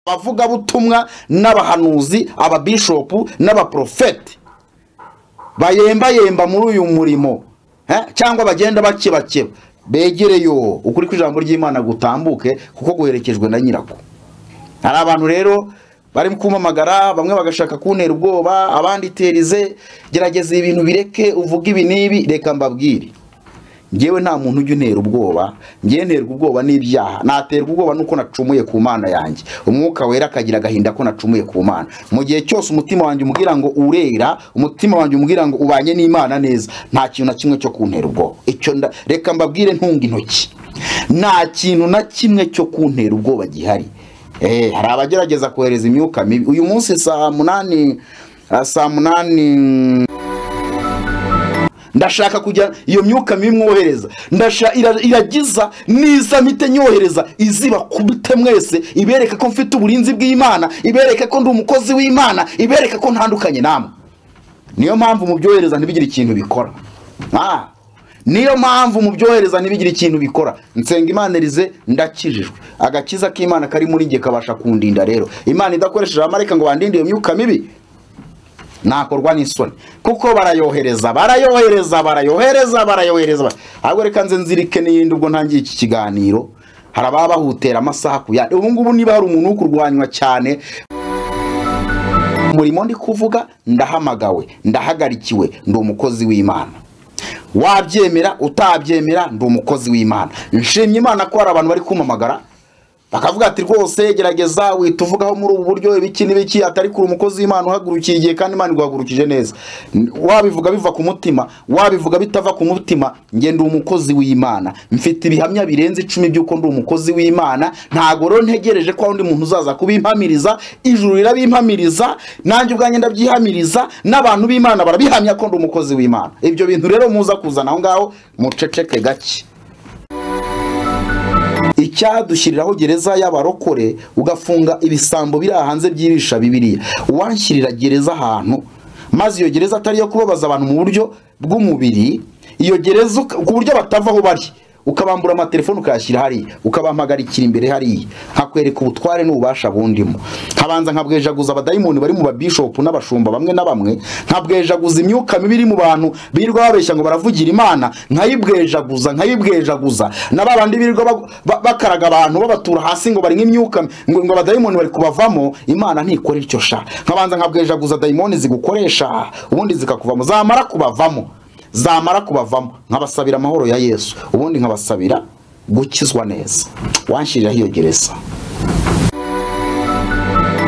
abavuga butumwa n'abahanuzi ababishopu n'abaprofeti bayemba muri uyu murimo cyangwa bagenda bakebakeba begereyo ukuri kw'ijambo ry'Imana gutambuke kuko guherekejwe na nyirako. Hari abantu rero bari kumamagara bamwe bagashaka kuntera ubwoba abandi terize gerageza ibintu bireke uvuga ibi nibi reka mbabwire ngewe nta muntu ujye untera ubwoba ngiye nterwa ubwoba n'ibyaha naterwa ubwoba nuko nacumuye ku Mana yanjye umwuka wera akagira agahinda ko nacumuye ku Mana mu gihe cyose umutima wanjye umubwira ngo urera umutima wanjye umubwira ngo ubanye n'Imana neza nta kintu na kimwe cyo kuntera ubwoba icyo reka mbabwire ntunga intoki nta kintu na kimwe cyo kuntera ubwoba gihari. Hari abagerageza kohereza imyuka mibi uyu munsi saa 8 ndashaka kujya iyo myuka mibi mwohereza iragiza niza mite nyohereza iziba kubite mwese ibereka ko mfite uburinzi bw'Imana ibereka ko ndi umukozi w'Imana ibereka ko ntandukanye namwe. Niyo mpamvu mu byohereza ntibigire ikintu bikora. Niyo mpamvu mu byohereza ntibigire ikintu bikora. Nsenga Imana rize ndakijijwe agakiza k'Imana kari muri nge kabasha kundinda rero. Imana idakoresheje amareka ngo bandinde iyo myuka mibi nakorwa n'isoni kuko barayohereza ahubwo reka nze nzirike n'iyindi ubwo ntangiye iki kiganiro hari ababahutera amasaha kuyandi ubu ngubu niba hari umuntu ukurwanywa cyane umurimo ndi kuvuga ndahamagawe ndahagarikiwe ndi umukozi w'Imana wabyemera utabyemera ndi umukozi w'Imana. Nshimye Imana ko hari abantu bari kumamagara bakavuga ati rwose gerageza wituvugaho muri ubu buryo ibiki n'ibiki atari kuri umukozi w'Imana uhagurukiye igihe kandi Imana igwagurukije neza wabivuga biva ku mutima wabivuga bitava ku mutima ngende umukozi w'Imana mfite ibihamya birenze 10 byuko ndi umukozi w'Imana ntago ro ntegereje ko undi muntu uzaza kubimpamiriza ijuru rirabimpamiriza nanjye ubwanjye ndabyihamiriza n'abantu b'Imana barabihamya ko ndi umukozi w'Imana. Ibyo bintu rero muza kuzana aho ngaho muceceke gake icyadushyiriraho gereza y'abarokore ugafunga ibisambo biri hanze by'ibisha Bibiliya wanshyirira gereza ahantu maze iyo gereza atari yo kubabaza abantu mu buryo bw'umubiri iyo gereza ku buryo batavaho bari ukabambura amatelefone ukayashyira hari ukabampagarikira imbere hari nkakwereka ubutware n'ububasha bundimo nkabanza nkabwejaguza abadayimoni bari mu babishopu n'abashumba bamwe na bamwe nkabwejaguza imyuka mibiri mu bantu birirwa babeshya ngo baravugira Imana nkayibwejaguza n'abandi birirwa bakaraga abantu babatura hasi ngo bari nk'imyuka ngo abadayimoni bari kubavamo Imana ntikora icyo sha nkabanza nkabwejaguza dayimoni zigukoresha ubundi zikakuvamo zamara kubavamo nkabasabira amahoro ya Yesu ubundi nkabasabira gukizwa neza wanshirira hiyo gereza.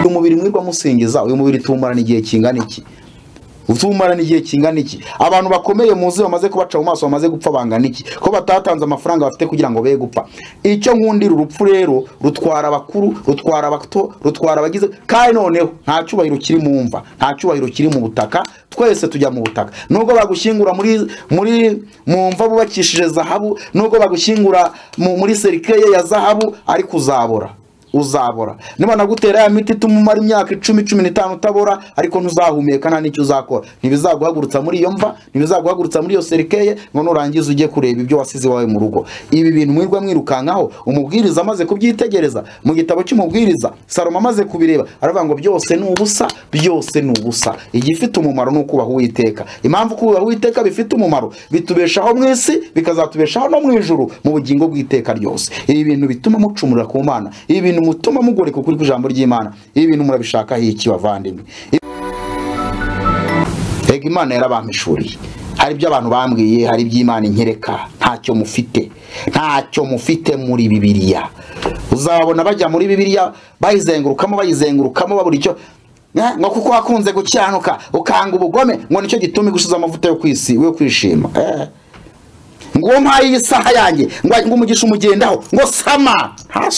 Umubiri mwirwa musingiza uyu mubiri tumarana igihe kingana iki abantu bakomeye muzi bamaze kubaca mu maso bamaze gupfa bangana iki ko batatanze amafaranga bafite kugira ngo be gupfa. Icyo nkundira urupfu rero rutwara abakuru rutwara abato rutwara abagize kandi noneho nta cyubahiro kiri mu mva nta cyubahiro kiri mu butaka twese tujya mu butaka nubwo bagushyingura muri mu mva bubakishije zahabu nubwo bagushyingura muri serikeye ya zahabu ariko uzabora niba nagutera ya miti tumumara imyaka 10-15 utabora ariko ntuzahumeka nta nicyo uzakora ntibizaguhagurutsa muri iyo mva ntibizaguhagurutsa muri iyo serikeye ngo nurangiza ujye kureba ibyo wasize wawe mu rugo. Ibi bintu mwirwa mwirukankaho umubwiriza amaze kubyitegereza mu gitabo cy'umubwiriza Salomo amaze kubireba aravuga ngo byose ni ubusa igifite umumaro no kubaha Uwiteka. Impamvu kubaha Uwiteka bifite umumaro bitubeshaho mu isi bikazatubeshaho no mu ijuru mu bugingo bw'iteka ryose. Ibi bintu bituma mucumurira ku Mana ibi bintu mutuma mugoreka kuri ijambo ry'Imana ibi bintu murabishaka iki bavandimwe. Ega Imana yarabampishuriye hari ibyo abantu bambwiye hari iby'Imana inkereka ntacyo mufite muri Bibiliya uzabona bajya muri Bibiliya bayizengurukamo babura icyo ngo kuko wakunze gucyanuka ukanga ubugome ngo nicyo gituma igushiza amavuta yo kwisi we kwishima ngo mpaye isaha yanjye ngo umugisha umugendaho ngo sama nta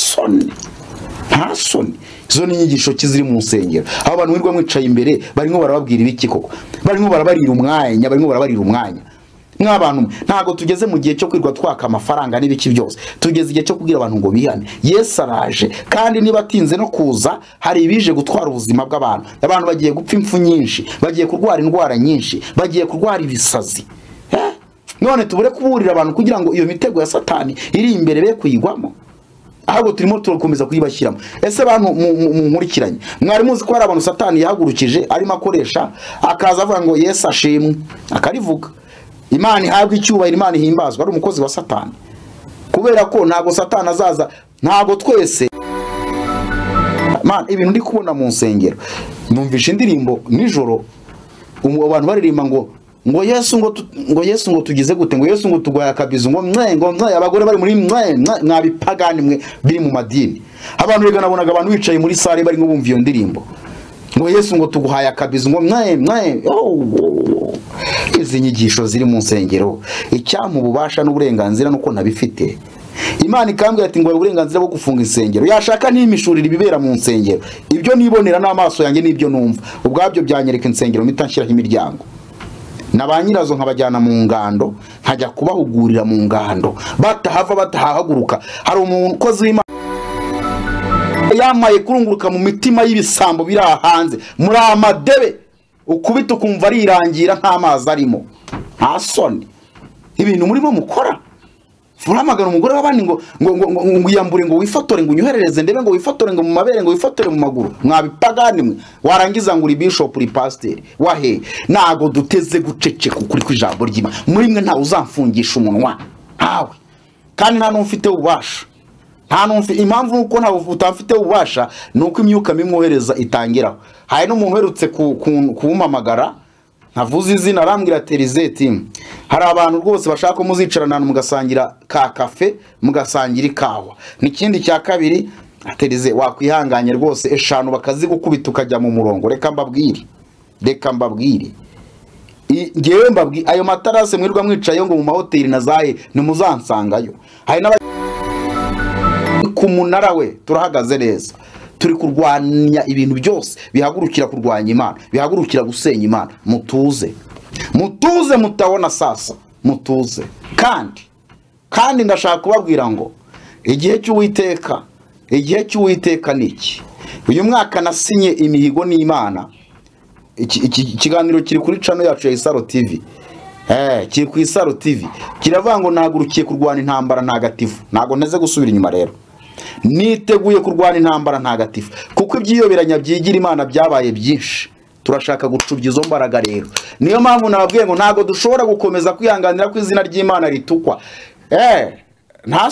soni izo ni inyigisho kiziri mu nsengero aho abantu wirwa mwicaye imbere barimo barababwira ibiki koko barimo barabarira umwanya nk'abantu ntago tugeze mu gihe cyo kwirwa twaka amafaranga n'ibiki byose tugeze igihe cyo kugira abantu ngo bihane. Yesu araje kandi niba atinze no kuza hari ibije gutwara ubuzima bw'abantu bagiye gupfa impfu nyinshi bagiye kurwara indwara nyinshi bagiye kurwara ibisazi none tubure kuburira abantu kugira ngo iyo mitego ya Satani iri imbere be kuyigwamo ahubwo turimo turakomeza kuyibashyiramo. Ese abantu nkurikiranye, mwari muzi ko hari abantu Satani yahagurukije arimo akoresha, akaza avuga ngo Yesu ashimwe, akarivuga, Imana ihabwa icyubahiro, Imana ihimbazwa, ari umukozi wa Satani. Kubera ko ntago Satani azaza, ntago twese man ibintu ndi kubona mu nsengero. Numvisha indirimbo nijoro abantu baririmba ngo Yesu ngo tugize gute, ngo Yesu ngo tugwaya kabizo, ngo abagore bari muri mwabipagani mwe biri mu madini. Abantu bega nabonaga abantu bicaye muri sare bari ngo bumva iyo ndirimbo, ngo Yesu ngo tuguhaya kabizo, ngo izi nyigisho ziri mu nsengero. Icyamu bubasha n'uburenganzira nuko nabifite. Imana ikambwira ati ngo uburenganzira bwo gufunga insengero, yashaka n'imishurira ibibera mu nsengero. Ibyo nibonera n'amaso yanjye n'ibyo numva, ubwabyo byanyereka insengero mitanshyiraho imiryango. Nabanyirazo nkabajyana mu ngando, nkajya kubahugurira mu ngando, batahava batahaguruka. Hari umukozi w'Imana yamaye kurunguruka mu mitima y'ibisambo biri hanze muri amadebe, ukubita ukumva arirangira nk'amazi arimo. Nta soni ibintu murimo mukora. Furamagana umugore w'abandi ngo yambure, ngo wifotore, ngo unyuherereze ndebe, ngo wifotore, ngo mu mabere, ngo wifotore mu maguru. Mwabipagani mwe, warangiza ngo uri bishop, uri pastor, wahe nago duteze guceceka ukuri kw'ijambo ry'Imana. Muri mwe nta uzamfungisha umunwa hawe, kandi nta n'umfite ububasha. Nta n'umfi impamvu nuko nta utamfite ububasha nuko imyuka mimwohereza itangiraho. Hari no muntu werutse kuwumamagara, ntavuze izina, arambwira Terizeti, hari abantu rwose bashaka muzicarana mugasangira ka kafe, mugasangira ikawa. N'ikindi cya kabiri, Terize wakwihanganye rwose eshanu bakazigukubita ukajya mu murongo. Reka mbabwire ngewe mbabwire ayo matarase mwirwa mwicaye ngo mu mahoteli na zahe nimuzansangayo. Hari n'aba ku munara we turahagaze neza, turi kurwanya ibintu byose bihagurukira kurwanya Imana, bihagurukira gusenya Imana. Mutuze mutabona sasa, mutuze. Kandi ndashaka kubabwira ngo igihe cy'Uwiteka niki. Uyu mwaka nasinye imihigo n'Imana. Ikiganiro kiri kuri channel yacu ya Isaro TV. Kiri ku Isaro TV. Kiravuga ngo nahagurukiye kurwana intambara ntagatifu. Nago nteze gusubira inyuma rero. Niteguye kurwana intambara ntagatifu, kuko ibyiyoberanya byigira Imana byabaye byinshi. Turashaka gucubya izo mbaraga rero. Niyo mpamvu nababwiye ngo ntago dushobora gukomeza kwihanganira ko izina ry'Imana ritukwa. Nta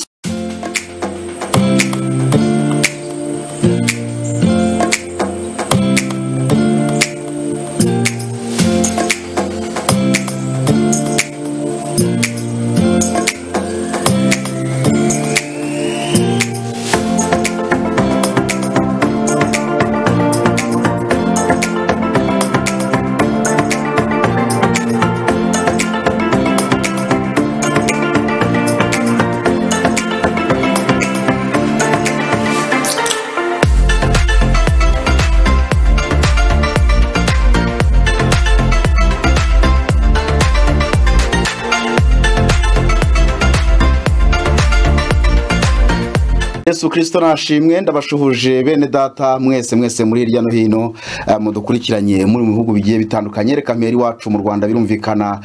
Yesu Kristo nashimwe. Ndabashuhuje bene data mwese muri hirya no hino mudukurikiranye muri mu bihugu bigiye bitandukanye. Reka mperi wacu mu Rwanda birumvikana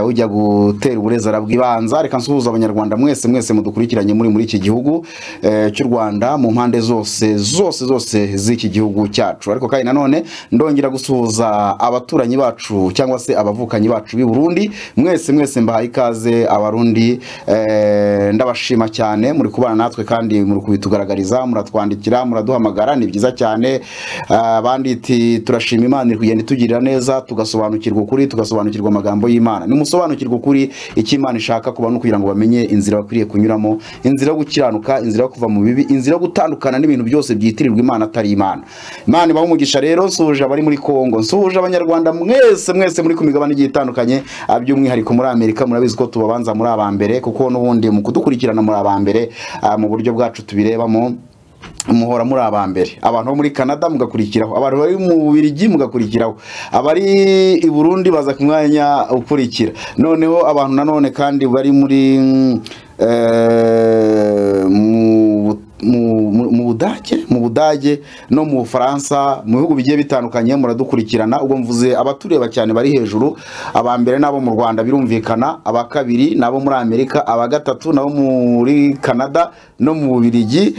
ujya gutera uburezara bw'ibanza. Reka nsuhuza abanyarwanda mwese mudukurikiranye muri iki gihugu cy'u Rwanda, mu mpande zose z'iki gihugu cyacu. Ariko kandi nanone ndongera gusuhuza abaturanyi bacu cyangwa se abavukanyi bacu b'i Burundi. Mwese mbahaye ikaze abarundi. Ndabashima cyane muri kubana natwe, kandi muri kubitugaragariza, muratwandikira, muraduhamagara, ni byiza cyane. Abandi turashima Imana iri kugenda itugirira neza, tugasobanukirwa ukuri, tugasobanukirwa amagambo y'Imana. Nimusobanukirwa ukuri icyo Imana ishaka kuba no kugira ngo bamenye inzira bakwiriye kunyuramo, inzira yo gukiranuka, inzira yo kuva mu bibi, inzira yo gutandukana n'ibintu byose byitirirwa Imana atari Imana. Imana ibahe umugisha rero. Nsuhuje abari muri Kongo, nsuhuje abanyarwanda mwese muri ku migabane igiye itandukanye, by'umwihariko muri Amerika. Murabizi ko tubabanza muri abambere, kuko n'ubundi mu kudukurikirana muri abambere mu buryo bwacu tubirebamo, muhora muri abambere. Abantu bo muri Canada mugakurikiraho, abantu bari mu Bubiligi mugakurikiraho, abari i Burundi baza ku mwanya ukurikira. Noneho abantu nanone kandi bari muri mu Budage no mu Bufaransa, mu bihugu bigiye bitandukanye muradukurikirana. Ubwo mvuze abatureba cyane bari hejuru, aba mbere nabo mu Rwanda birumvikana, aba kabiri nabo muri Amerika, aba gatatu nabo muri Canada no mu Bubiligi,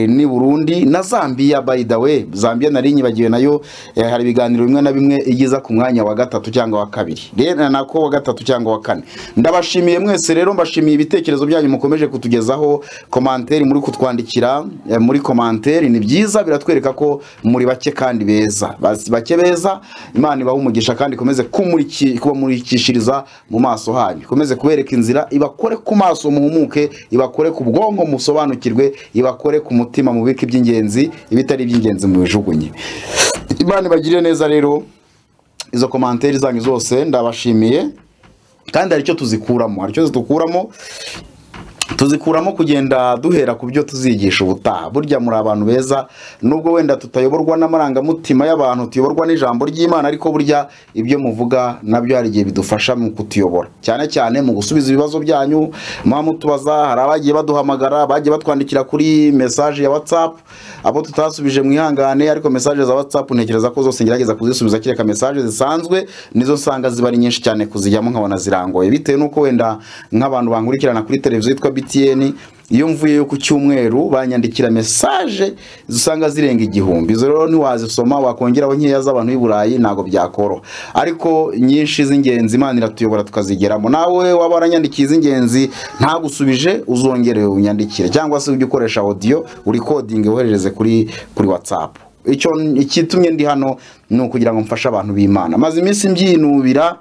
ni Burundi na Zambia. By the way, Zambia nari nyibagiwe nayo, hari ibiganiro bimwe na bimwe igiza ku mwanya wa gatatu cyangwa wa kabiri, rero nako wa gatatu cyangwa wa kane. Ndabashimiye mwese rero, mbashimiye ibitekerezo byanyu mukomeje kutugezaho, commentaire muri kutwandikira muri commentaire, ni byiza biratwereka ko muri bake kandi beza, bake beza. Imana ibaha umugisha kandi ikomeze kumurikishiriza mu maso hanyu, ikomeze kubereka inzira, ibakore ku maso muhumuke, ibakore ku bwonko musobanukirwe, ibakore ku mutima mubike iby'ingenzi, ibitari iby'ingenzi mu bijugunye. Imana ibagirire neza rero. Izo commentaire zanyu zose ndabashimiye, kandi hari icyo tuzikuramo kugenda duhera ku byo tuzigisha ubutaha. Burya muri abantu beza, nubwo wenda tutayoborwa n'amarangamutima y'abantu, tuyoborwa n'ijambo ry'Imana, ariko burya ibyo muvuga nabyo hari igihe bidufasha mu kutuyobora, cyane cyane mu gusubiza ibibazo byanyu mutubaza. Hari abagiye baduhamagara, bagiye batwandikira kuri message ya WhatsApp, abo tutasubije mwihangane, ariko message za WhatsApp ntekereza ko zose ngerageza kuzisubiza, kireka message zisanzwe nizo nsanga ziba ari nyinshi cyane kuzijyamo nkabona zirangoye, bitewe nuko wenda nk'abantu bankurikirana kuri televiziyo yitwa BTN, iyo mvuye ku cyumweru banyandikira message zisanga zirenga 1000. Izo rero ntiwazisoma, wakongeraho nkeya z'abantu b'i Burayi ntago byakoro, ariko nyinshi z'ingenzi Imana iratuyobora tukazigeramo. Nawe waba waranyandikiye iz'ingenzi ntagusubije, uzongere unyandikire, cyangwa se ujye ukoresha audio recording woherereze kuri WhatsApp. Icyo ikitumye ndi hano ni ukugira ngo mfashe abantu b'Imana. Maze iminsi mbyinubira,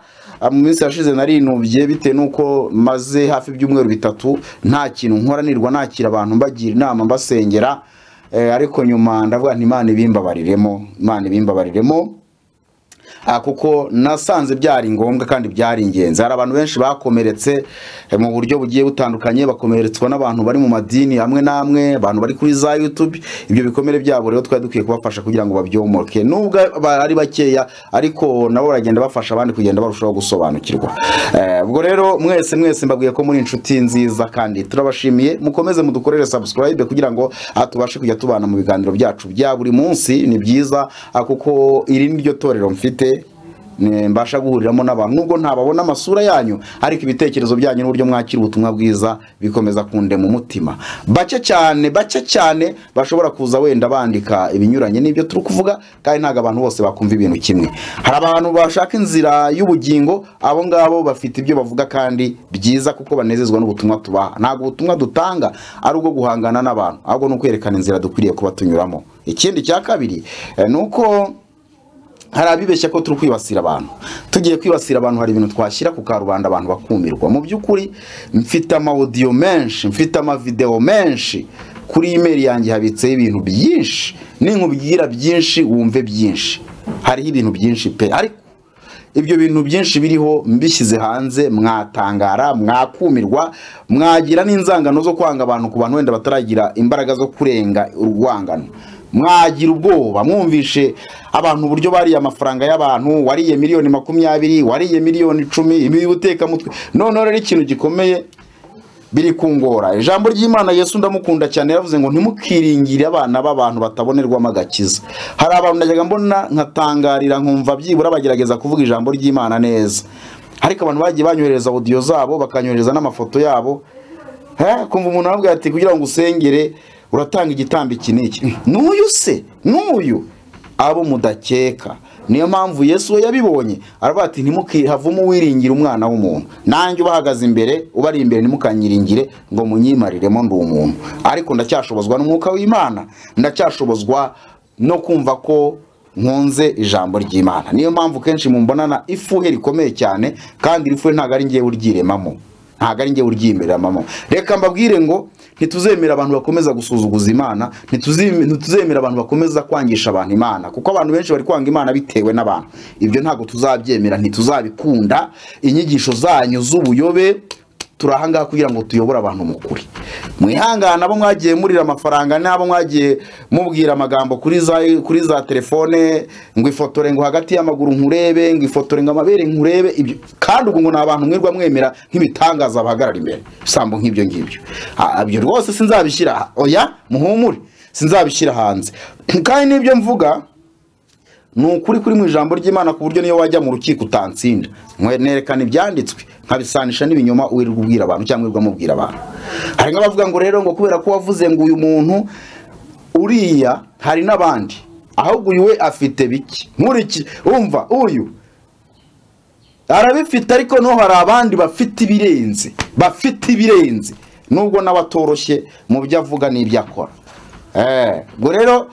mu minsi yashize narinubye bitewe nuko maze hafi ibyumweru 3 nta kintu nkoranirwa, nakira abantu mbagira inama, mbasengera, ariko nyuma ndavuga nti Imana ibimbabariremo, kuko nasanze byari ngombwa kandi byari ingenzi. Hari abantu benshi bakomeretse mu buryo bugiye butandukanye, bakomeretswa n'abantu bari mu madini amwe namwe, abantu bari kuri za YouTube. Ibyo bikomere byabo rero twari dukwiye kubafasha kugira ngo babyomoke, nubwo ari bakeya, ariko nabo baragenda bafasha abandi kugenda barushaho gusobanukirwa. Ubwo rero mwese mbabwiye ko muri inshuti nziza, kandi turabashimiye. Mukomeze mudukorere subscribe kugira ngo tubashe kujya tubana mu biganiro byacu bya buri munsi. Ni byiza kuko iri ni ryo torero mfite, mbasha guhuriramo n'abantu, nubwo ntababona amasura yanyu, ariko ibitekerezo byanyu n'uburyo mwakira ubutumwa bwiza bikomeza kunde mu mutima. Bake cyane bashobora kuza wenda bandika ibinyuranye n'ibyo turi kuvuga, kandi ntago abantu bose bakumva ibintu kimwe. Hari abantu bashaka inzira y'ubugingo, abo ngabo bafite ibyo bavuga kandi byiza, kuko banezezwa n'ubutumwa tubaha. Ntago ubutumwa dutanga ari ubwo guhangana n'abantu, ahubwo no kwerekana inzira dukwiriye kuba tunyuramo. Ikindi cya kabiri nuko hari abibeshya ko turi kwibasira abantu. Tugiye kwibasira abantu, hari ibintu twashyira ku karubanda abantu bakumirwa. Mu by'ukuri mfite amaudio menshi, mfite amavideo menshi, kuri email yanjye habitseho ibintu byinshi, ninkubwira byinshi wumve byinshi. Hariho ibintu byinshi pe, ariko ibyo bintu byinshi biriho mbishyize hanze mwatangara, mwakumirwa, mwagira n'inzangano zo kwanga abantu ku bantu wenda bataragira imbaraga zo kurenga urwangano. Mwagira ubwoba mwumvishe abantu uburyo bariye amafaranga y'abantu, wariye miliyoni 20, wariye miliyoni 10, ibi buteka mutwe. None rero ikintu gikomeye biri kungora. Ijambo ry'Imana Yesu ndamukunda cyane, yavuze ngo ntimukiringire abana b'abantu batabonerwamo agakiza. Hari abantu najyaga mbona nkatangarira, nkumva byibura bagerageza kuvuga ijambo ry'Imana neza, ariko abantu bagiye banyohereza audio zabo, bakanyohereza n'amafoto yabo, kumva umuntu avuga ati kugira ngo usengere uratanga igitambi kiniki. N'uyu abo mudakeka. Niyo mpamvu Yesu we yabibonye, aravuga ati ntimukihavumo wiringira umwana w'umuntu. Nanjye ubahagaze imbere, ubari imbere ntimukanyiringire ngo munyimariremo ndi umuntu. Ariko ndacyashobozwa n'umwuka w'Imana, ndacyashobozwa no kumva ko nkunze ijambo ry'Imana. Niyo mpamvu kenshi mumbonana ifuhe rikomeye cyane, kandi ifuhe ntago ari ngiye uryiremamo, ntago ari ngiye uryimberamo. Reka mbabwire ngo ntituzemera abantu bakomeza gusuzuguza Imana, ntituzemera abantu bakomeza kwangisha abantu Imana, kuko abantu benshi bari kwanga Imana bitewe n'abantu. Ibyo ntago tuzabyemera, ntituzabikunda. Inyigisho zanyu z'ubuyobe turahangaha kugira ngo tuyobore abantu mukuri. Mwihangana abo mwagiye murira amafaranga, n'abo mwagiye mubwira amagambo kuri za telefone, ngo ifotore ngo hagati y'amaguru nkurebe, ngo ifotore ngo amabere nkurebe, ibyo kandi ubwo ngo nabantu mwirwa mwemera nk'ibitangaza bahagarara imbere sambo nk'ibyo ngibyo. Ibyo rwose sinzabishyira, oya muhumure, sinzabishyira hanze. Kandi nibyo mvuga nukuri kuri mu ijambo ry'Imana ku buryo niyo wajya mu rukiko utantsinda. Nerekana ibyanditswe nkabisanisha n'ibinyoma wirirwa ubwira abantu cyangwa wirirwa mubwira abantu. Hari nk'abavuga ngo rero ngo kubera ko wavuze ngo uyu muntu uriya hari n'abandi ahubwo uyu we afite biki nkuriki umva uyu arabifite ariko no hari abandi bafite ibirenze nubwo n'abatoroshye mu byo avuga n'ibyo akora. Ubwo rero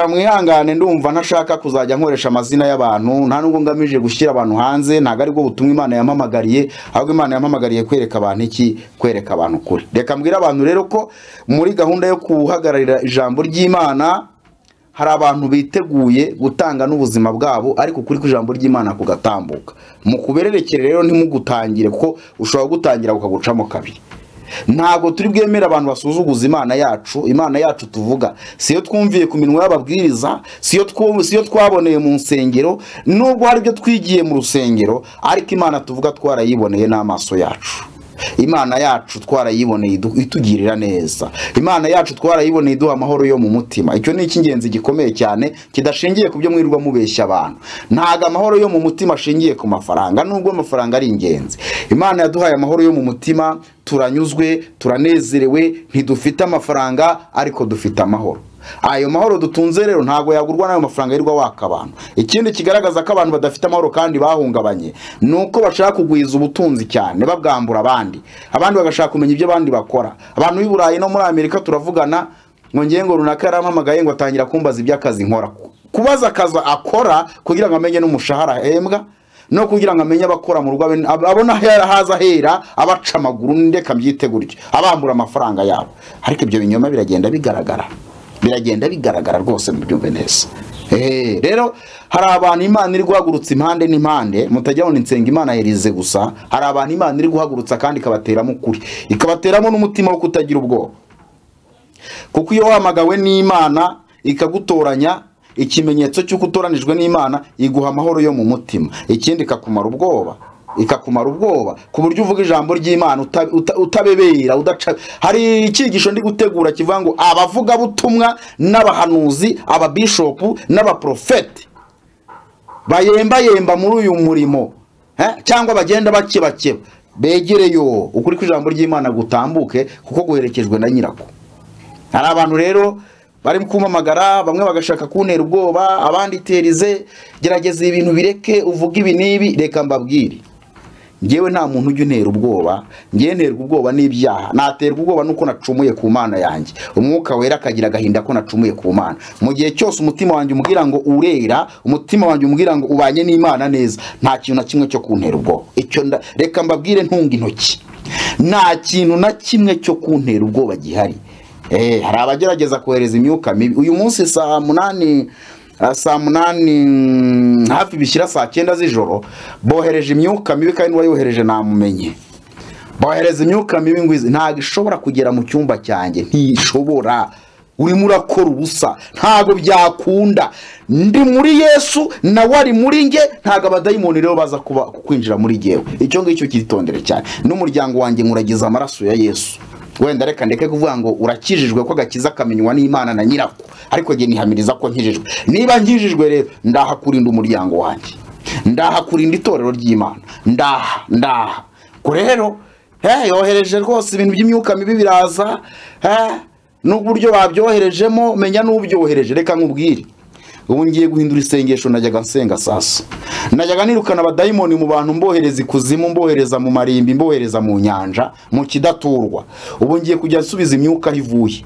mwihangane ndumva ntashaka kuzajya nkoresha amazina y'abantu nta nubwo ngamije gushyira abantu hanze ntago ari bwo butumwa Imana yampamagariye ahubwo Imana yampamagariye kwereka abantu iki kwereka abantu kuri. Reka mbwira abantu rero ko muri gahunda yo kuhagararira ijambo ry'Imana hari abantu biteguye gutanga n'ubuzima bwabo ariko kuri ku ijambo ry'Imana kugatambuka. Mu kubererekere rero ntimugutangire kuko ushobora gutangira ukagucamo kabiri. Ntago turi bwemera abantu basuzuguza Imana yacu tuvuga siyo twumviye ku minwa y'ababwiriza siyo twaboneye mu nsengero nubwo hari byo twigiye mu rusengero ariko Imana tuvuga twarayiboneye n'amaso yacu. Imana yacu twarayiboneye itugirira neza. Imana yacu twarayiboneye iduha amahoro yo mu mutima. Icyo ni icy'ingenzi gikomeye cyane kidashingiye ku byo mwirirwa mubeshya abantu. Ntago amahoro yo mu mutima ashingiye ku mafaranga nubwo amafaranga ari ingenzi. Imana yaduhaye amahoro yo mu mutima, turanyuzwe, turanezerewe, ntidufite amafaranga ariko dufite amahoro. Ayo mahoro dutunze rero ntago yagurwa nayo mafaranga yirirwa waka abantu. Ikindi kigaragaza ko abantu badafite amahoro kandi bahungabanye nuko bashaka kugwiza ubutunzi cyane babwambura abandi bagashaka kumenya ibyo abandi bakora. Abantu b'i Burayi no muri Amerika turavugana ngo ngiye ngo runaka yarampamagaye ngo atangira kumbaza iby'akazi nkora, kubaza akazi akora kugira ngo amenye n'umushahara ahembwa no kugira ngo amenye abakora mu rugo abona haza hera abaca amaguru ndeka mbyite gutyo abambura amafaranga yabo. Ariko ibyo binyoma biragenda bigaragara rwose mu byumve neza. Rero hari abantu Imana iri guhagurutsa impande n'impande mutajya ngo nsenga Imana yerize gusa. Hari abantu Imana iri guhagurutsa kandi ikabateramo ukuri ikabateramo n'umutima wo kutagira ubwoba kuko iyo wahamagawe n'Imana ikagutoranya ikimenyetso cy'uko utoranijwe n'Imana iguha amahoro yo mu mutima. Ikindi ikakumara ubwoba ku buryo uvuga ijambo ry'Imana utabebera udaca. Hari icyigisho ndi gutegura kivuga ngo abavuga butumwa n'abahanuzi ababishopu n'abaprofeti bayemba muri uyu murimo cyangwa bagenda bakeba begereyo ukuri kw'ijambo ry'Imana gutambuke kuko guherekejwe na nyirako. Hari abantu rero bari kumamagara bamwe bagashaka kuntera ubwoba abandi terize gerageza ibintu bireke uvuga ibi nibi. Reka mbabwire ngewe nta muntu ujya untera ubwoba. Ngewe nterwa ubwoba n'ibyaha. Naterwa ubwoba nuko nacumuye ku Mana yanjye. Umwuka wera akagira agahinda ko nacumuye ku Mana. Mu gihe cyose umutima wanjye umbwira ngo urera, umutima wanjye umbwira ngo ubanye n'Imana neza, nta kintu na kimwe cyo kuntera ubwoba. Icyo reka mbabwire ntunga intoki, nta kintu na kimwe cyo kuntera ubwoba gihari. Hari abagerageza kohereza imyuka mibi. Uyu munsi saa munani hafi bishyira saa 9 z'ijoro bohereje imyuka mibi kandi wayohereje namumenye. Bohereza imyuka mibi ngwizi ntago ishobora kugera mu cyumba cyanjye, ntishobora. Urimo urakora ubusa, ntago byakunda. Ndi muri Yesu nawe ari muri nge, ntago abadayimoni rero baza kwinjira muri jewe. Icyo ngicyo kitondere cyane. N'umuryango wanjye nkuragiza amaraso ya Yesu. Wenda reka ndeke kuvuga ngo urakijijwe ko gakiza kamenywa n'Imana na nyirako, ariko je nihamiriza ko nkijijwe. Niba nkijijwe rero ndahakurinda umuryango wanjye, ndahakurinda itorero ry'Imana, ndaha ko rero yohereje rwose ibintu by'imyuka mibi biraza n'uburyo babyoherejemo menya n'ubyohereje. Reka nkubwire ubu ngiye guhindura isengesho. Najyaga nsenga sasa, najyaga nirukana abadayimoni mu bantu mbohereza ikuzimu, mbohereza mu marimbi, mbohereza mu nyanja, mu kidaturwa. Ubu ngiye kujya nsubiza imyuka ivuye,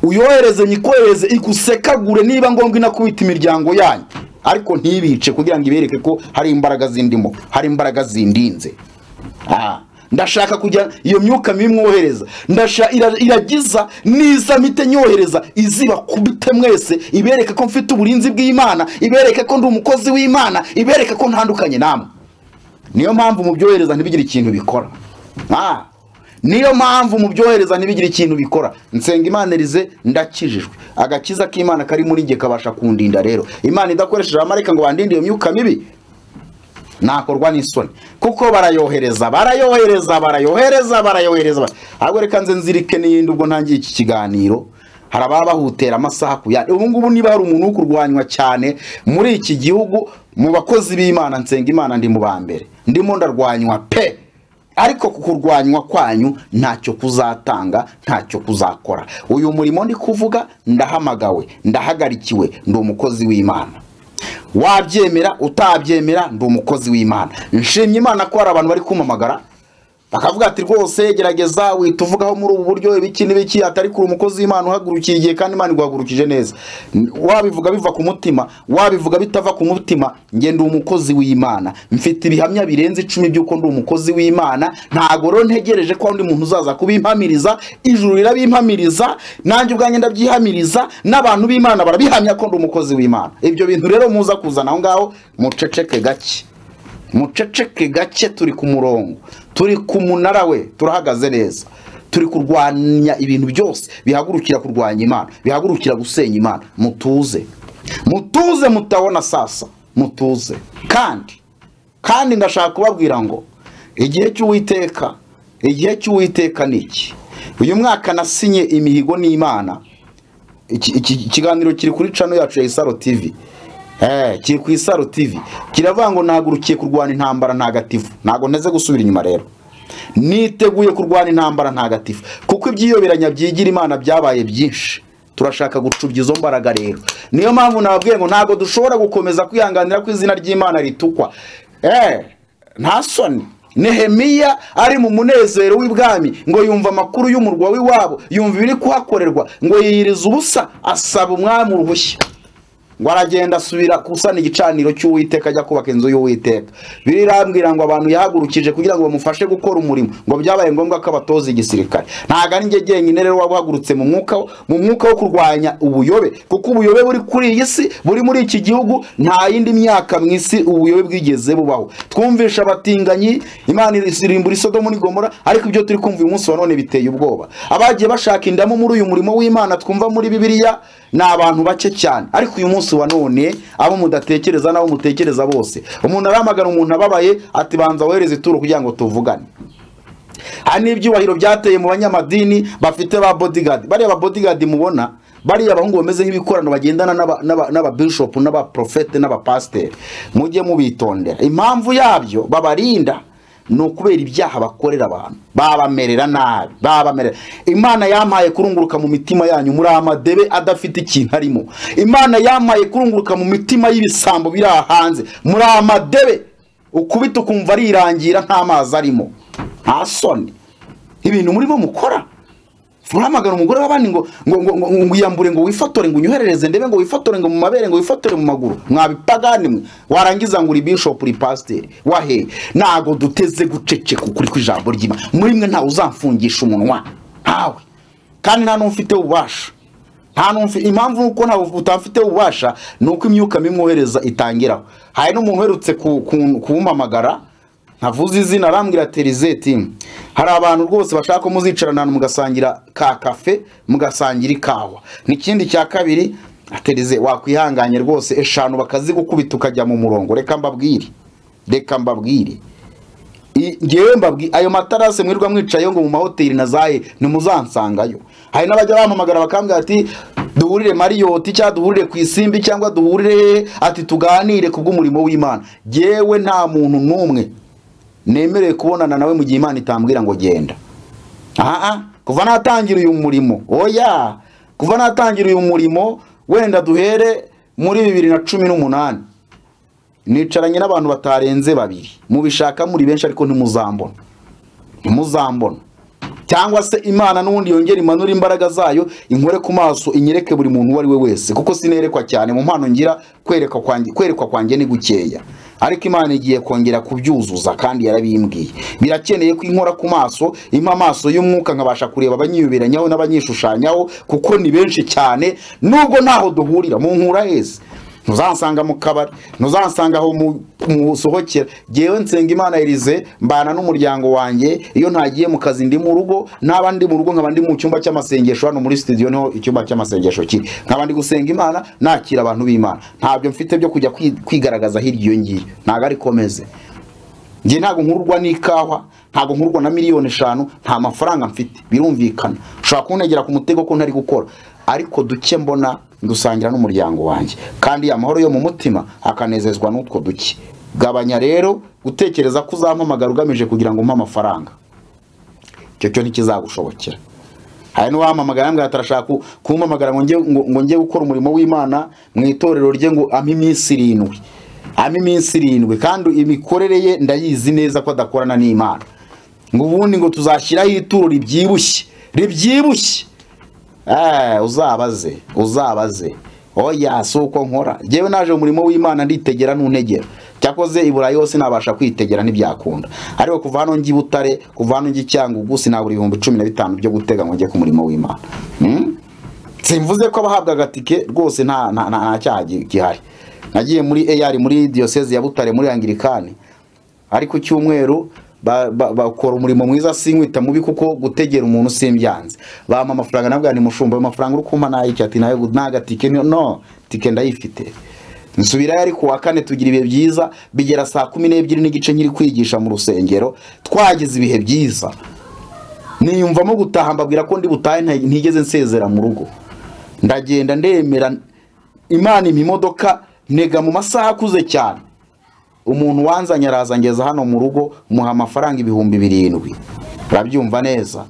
uyohereze nyikohereze igusekagure niba ngombwa inakubita imiryango yanyu, ariko ntibice kugira ngo ibereke ko hari imbaraga zindimo, hari imbaraga zindinze. Ndashaka kujya iyo myuka mimwohereza, iragiza niza mite nyohereza iziba kubite mwese, ibereke ko mfite uburinzi bw'Imana, ibereke ko ndi umukozi w'Imana, ibereke ko ntandukanye namwe. Niyo mpamvu mu byohereza ntibigire ikintu bikora. Niyo mpamvu mu byohereza ntibigire ikintu bikora. Nsenga Imana erize ndakijijwe. Agakiza k'Imana kari muri nge kabasha kundinda rero. Imana idakoresheje abamarayika ngo bandinde iyo myuka mibi, nakorwa n'isoni kuko barayohereza. Ahubwo reka nze nzirike n'iyindi ubwo ntangiye iki kiganiro haraba bahutera amasaha ku yandi. Ubu ngubu niba hari umuntu wo kurwanywa cyane muri iki gihugu mu bakozi b'Imana, nsenga Imana ndi mu bambere, ndimo ndarwanywa pe. Ariko kukurwanywa kwanyu ntacyo kuzatanga, ntacyo kuzakora. Uyu murimo ndi kuvuga ndahamagawe, ndahagarikiwe, ndi umukozi w'Imana. Wabyemera utabyemera ndi umukozi w'Imana. Nshimye Imana ko hari abantu bari kumamagara bakavuga ati rwose gerageza wituvugaho muri ubu buryo ibiki n'ibiki, atari kuri umukozi w'Imana uhagurukiye igihe kandi Imana iguhagurukije neza. Wabivuga biva ku mutima, wabivuga bitava ku mutima, nge ndi umukozi w'Imana. Mfite ibihamya birenze 10 by'uko ndi umukozi w'Imana. Ntago rero ntegereje ko undi muntu uzaza kubimpamiriza, ijuru rirabimpamiriza, nanjye ubwanjye ndabyihamiriza, n'abantu b'Imana barabihamya ko ndi umukozi w'Imana. Ibyo bintu rero muza kuzana aho ngaho muceceke gake. Muceceke gake, turi ku murongo, turi ku munara we, turahagaze neza, turi kurwanya ibintu byose bihagurukira kurwanya Imana, bihagurukira gusenya Imana. Mutuze, mutuze, mutabona sasa, mutuze. Kandi ndashaka kubabwira ngo igihe cy'Uwiteka niki. Uyu mwaka nasinye imihigo n'Imana. Ikiganiro kiri kuri channel yacu ya Isaro TV. Kiri ku Isaro TV. Kiravuga ngo nahagurukiye kurwana intambara ntagatifu. Ntago nteze gusubira inyuma rero. Niteguye kurwana intambara ntagatifu kuko ibyiyoberanya byigira Imana byabaye byinshi. Turashaka gucubya izo mbaraga rero. Niyo mpamvu nababwiye ngo ntago dushobora gukomeza kwihanganira ko izina ry'Imana ritukwa. Nta soni. Nehemiya ari mu munezero w'ibwami ngo yumva amakuru y'umurwa w'iwabo, yumva ibiri kuhakorerwa, ngo yiyiriza ubusa, asaba umwami uruhushya. Ngo aragenda asubira kusana igicaniro cy'Uwiteka, ajya kubaka inzu y'Uwiteka. Birirambwira ngo abantu yahagurukije kugira ngo bamufashe gukora umurimo, ngo byabaye ngombwa ko abatoza igisirikare. Ntago ari nge jyenyine rero wabuhagurutse mu mwuka wo kurwanya ubuyobe, kuko ubuyobe buri kuri iyi si, buri muri iki gihugu, nta yindi myaka mu isi ubuyobe bwigeze bubaho. Twumvisha abatinganyi, Imana isirimbura Sodomu n'Igomora, ariko ibyo turi kumva uyu munsi wa none biteye ubwoba. Abagiye bashaka indamo muri uyu murimo w'Imana twumva muri Bibiliya ni abantu bake cyane, ariko uyu munsi wa none abo mudatekereza nabo mutekereza bose. Umuntu aramagana umuntu ababaye ati banza wohereze ituro kugira ngo tuvugane. Hani ibyubahiro byateye mu banyamadini bafite ba bodyguard. Bari aba bodyguard mubona, bari abahungu bameze nk'ibikorano bagendana n'aba bishop n'aba prophet n'aba pastor. Mujye mubitondera. Impamvu yabyo babarinda no kubera ibyaha bakorera abantu, babamerera nabi, babamerera. Imana yampaye kurunguruka mu mitima yanyu muri amadebe adafite ikintu arimo. Imana yampaye kurunguruka mu mitima y'ibisambo biri hanze muri amadebe, ukubita ukumva rirangira nta mazi arimo. Nta soni ibintu murimo mukora. Furamagana umugore w'abandi ngo yambure, ngo wifotore, ngo unyuherereze ndebe, ngo wifotore, ngo mu mabere, ngo wifotore mu maguru. Mwabipagani mwe, warangiza ngo uri bishop, uri pastor. Wahe nago duteze guceceka kuri kwijambo ry'Imana. Muri mwe nta uzamfungisha umunwa ntawe, kandi nta n'ufite ububasha. Impamvu nuko nta utafite ububasha nuko imyuka mimwohereza itangiraho. Hari n'umuntu uherutse kumpamagara, ntavuze izina, arambwira Terizeti, hari abantu rwose bashaka ko muzicarana mugasangira ka kafe, mugasangira ikawa. N'ikindi cya kabiri, Terize wakwihanganye rwose eshanu bakazigukubita ukajya mu murongo. Reka mbabwire ngewe mbabwire ayo matarase mwirwa mwicaye ngo mu mahoteli na zaye nimuzansangayo. Hari n'abajya bampamagara bakambwira ati duhurire Marriott cyangwa duhurire ku Isimbi cyangwa duhurire ati tuganire kubw'umurimo w'Imana. Jewe nta muntu numwe nemereye kubonana nawe mu gihe Imana itambwira ngo genda. Kuva natangira uyu murimo, kuva natangira uyu murimo, wenda duhere muri 2018 nicaranye n'abantu batarenze 2. Mubishaka muri benshi ariko ntimuzambona. Cyangwa se Imana n'ubundi yongera imanura imbaraga zayo, inkore ku maso, inyereke buri muntu wari we wese, kuko sinerekwa cyane mu mpano ngira. Kwerekwa kwanjye ni gukeya, ariko Imana igiye kongera kubyuzuza kandi yarabimbwiye. Birakeneye ko inkora ku maso, impa amaso y'umwuka nkabasha kureba abanyiyuberanyaho n'abanyishushanyaho, kuko ni benshi cyane. Nubwo ntaho duhurira, mu nkura hese, ntuzansanga mu kabari, ntuzansanga aho mu sohokera. Jewe nsenga Imana Elize, mbana n'umuryango wanjye. Iyo ntagiye mu kazi ndi mu rugo, naba ndi mu rugo nkaba ndi mu cyumba cy'amasengesho. Hano muri studio niho icyumba cy'amasengesho kiri, nkaba ndi gusenga Imana, nakira abantu b'Imana. Ntabyo mfite byo kujya kwigaragaza hirya iyo ngiyo, ntago ari komeze. Ngiye ntago nkururwa n'ikawa, ntago nkururwa na miliyoni 5, nta mafaranga mfite, birumvikana. Ushobora kuntegera ku mutego ko ntari gukora, ariko duke mbona ndusangira n'umuryango wanjye, kandi amahoro yo mu mutima akanezezwa n'utwo duke. Gabanya rero gutekereza ko uzampamagara ugamije kugira ngo umpe amafaranga, cyo ntikizagushobokera. Hari no wampamagara mbwa atarashaka kumpamagara ngo nge gukora umurimo w'Imana mu itorero rye ngo ampe iminsi 7, ampe iminsi 7, kandi imikorere ye ndayizi neza ko adakorana n'Imana. Ngo ubundi ngo tuzashyiraho ituro ribyibushye. Uzabaze oya suko nkora. Jewe naje umurimo w'Imana nditegera ntuntegera, cyakoze ibura yose nabasha kwitegera ntibyakunda. Ariko kuva hano ngi Butare, kuva hano ngi Cyangugu sinabura 15,000 byo gutega ngo njye ku murimo w'Imana. Simvuze ko abahabwa gatike rwose nta cyaha gihari. Nagiye muri AR muri diocese ya Butare muri Anglikani, ariko cyumweru bakora umurimo mwiza sinkwita mubi kuko gutegera umuntu simbyanze. Bama amafaranga nabwo ni mushumba amafaranga urukumpa nayiki ati nayo nagatike no tike ndayifite. Nsubira yari kuwa kane tugira ibihe byiza bigera saa 12 n'igice nyiri kwigisha mu rusengero, twagize ibihe byiza. Niyumvamo gutaha mbabwira ko ndi butahe ntigeze nsezera mu rugo. Ndagenda ndemera Imana imodoka ntega mu masaha akuze cyane. Umuntu wanzanye arazangeza hano mu rugo muha amafaranga 7,000. Urabyumva neza?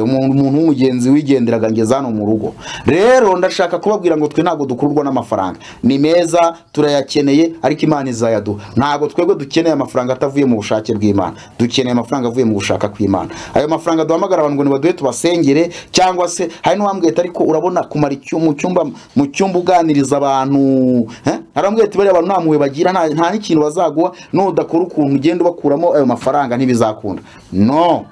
Umuntu w'umugenzi wigenderaga ngeza hano mu rugo. Rero ndashaka kubabwira ngo twe ntago dukururwa n'amafaranga. Ni meza turayakeneye, ariko Imana izayaduha. Ntago twebwe dukeneye amafaranga atavuye mu bushake bw'Imana. Dukeneye amafaranga avuye mu bushaka kw'Imana. Ayo mafaranga duhamagara abantu ngo nibaduhe tubasengere, cyangwa se hari no wambwiye ariko urabona kumara mu cyumba uganiriza abantu, arambwiye ati bari abantu ntamuwe bagira nta n'ikintu bazaguha no udakora ukuntu ugenda bakuramo ayo mafaranga ntibizakunda. No.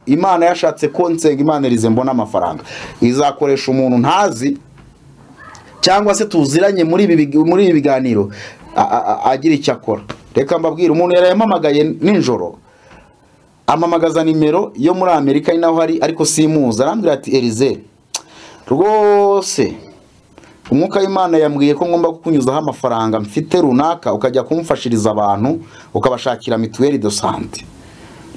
Imana yashatse ko nsenga Imana rize mbona amafaranga. Izakoresha umuntu ntazi cyangwa se tuziranye muri ibi biganiro agira icyo akora. Reka mbabwire umuntu yarayamamagaye ninjoro, amamagaza nimero yo muri Amerika inaho hari ariko simuza. Arambwira ati Elize rwose umwuka w'Imana yambwiye ko ngomba kukunyuzaho amafaranga mfite runaka ukajya kumfashiriza abantu ukabashakira mituelle de santé.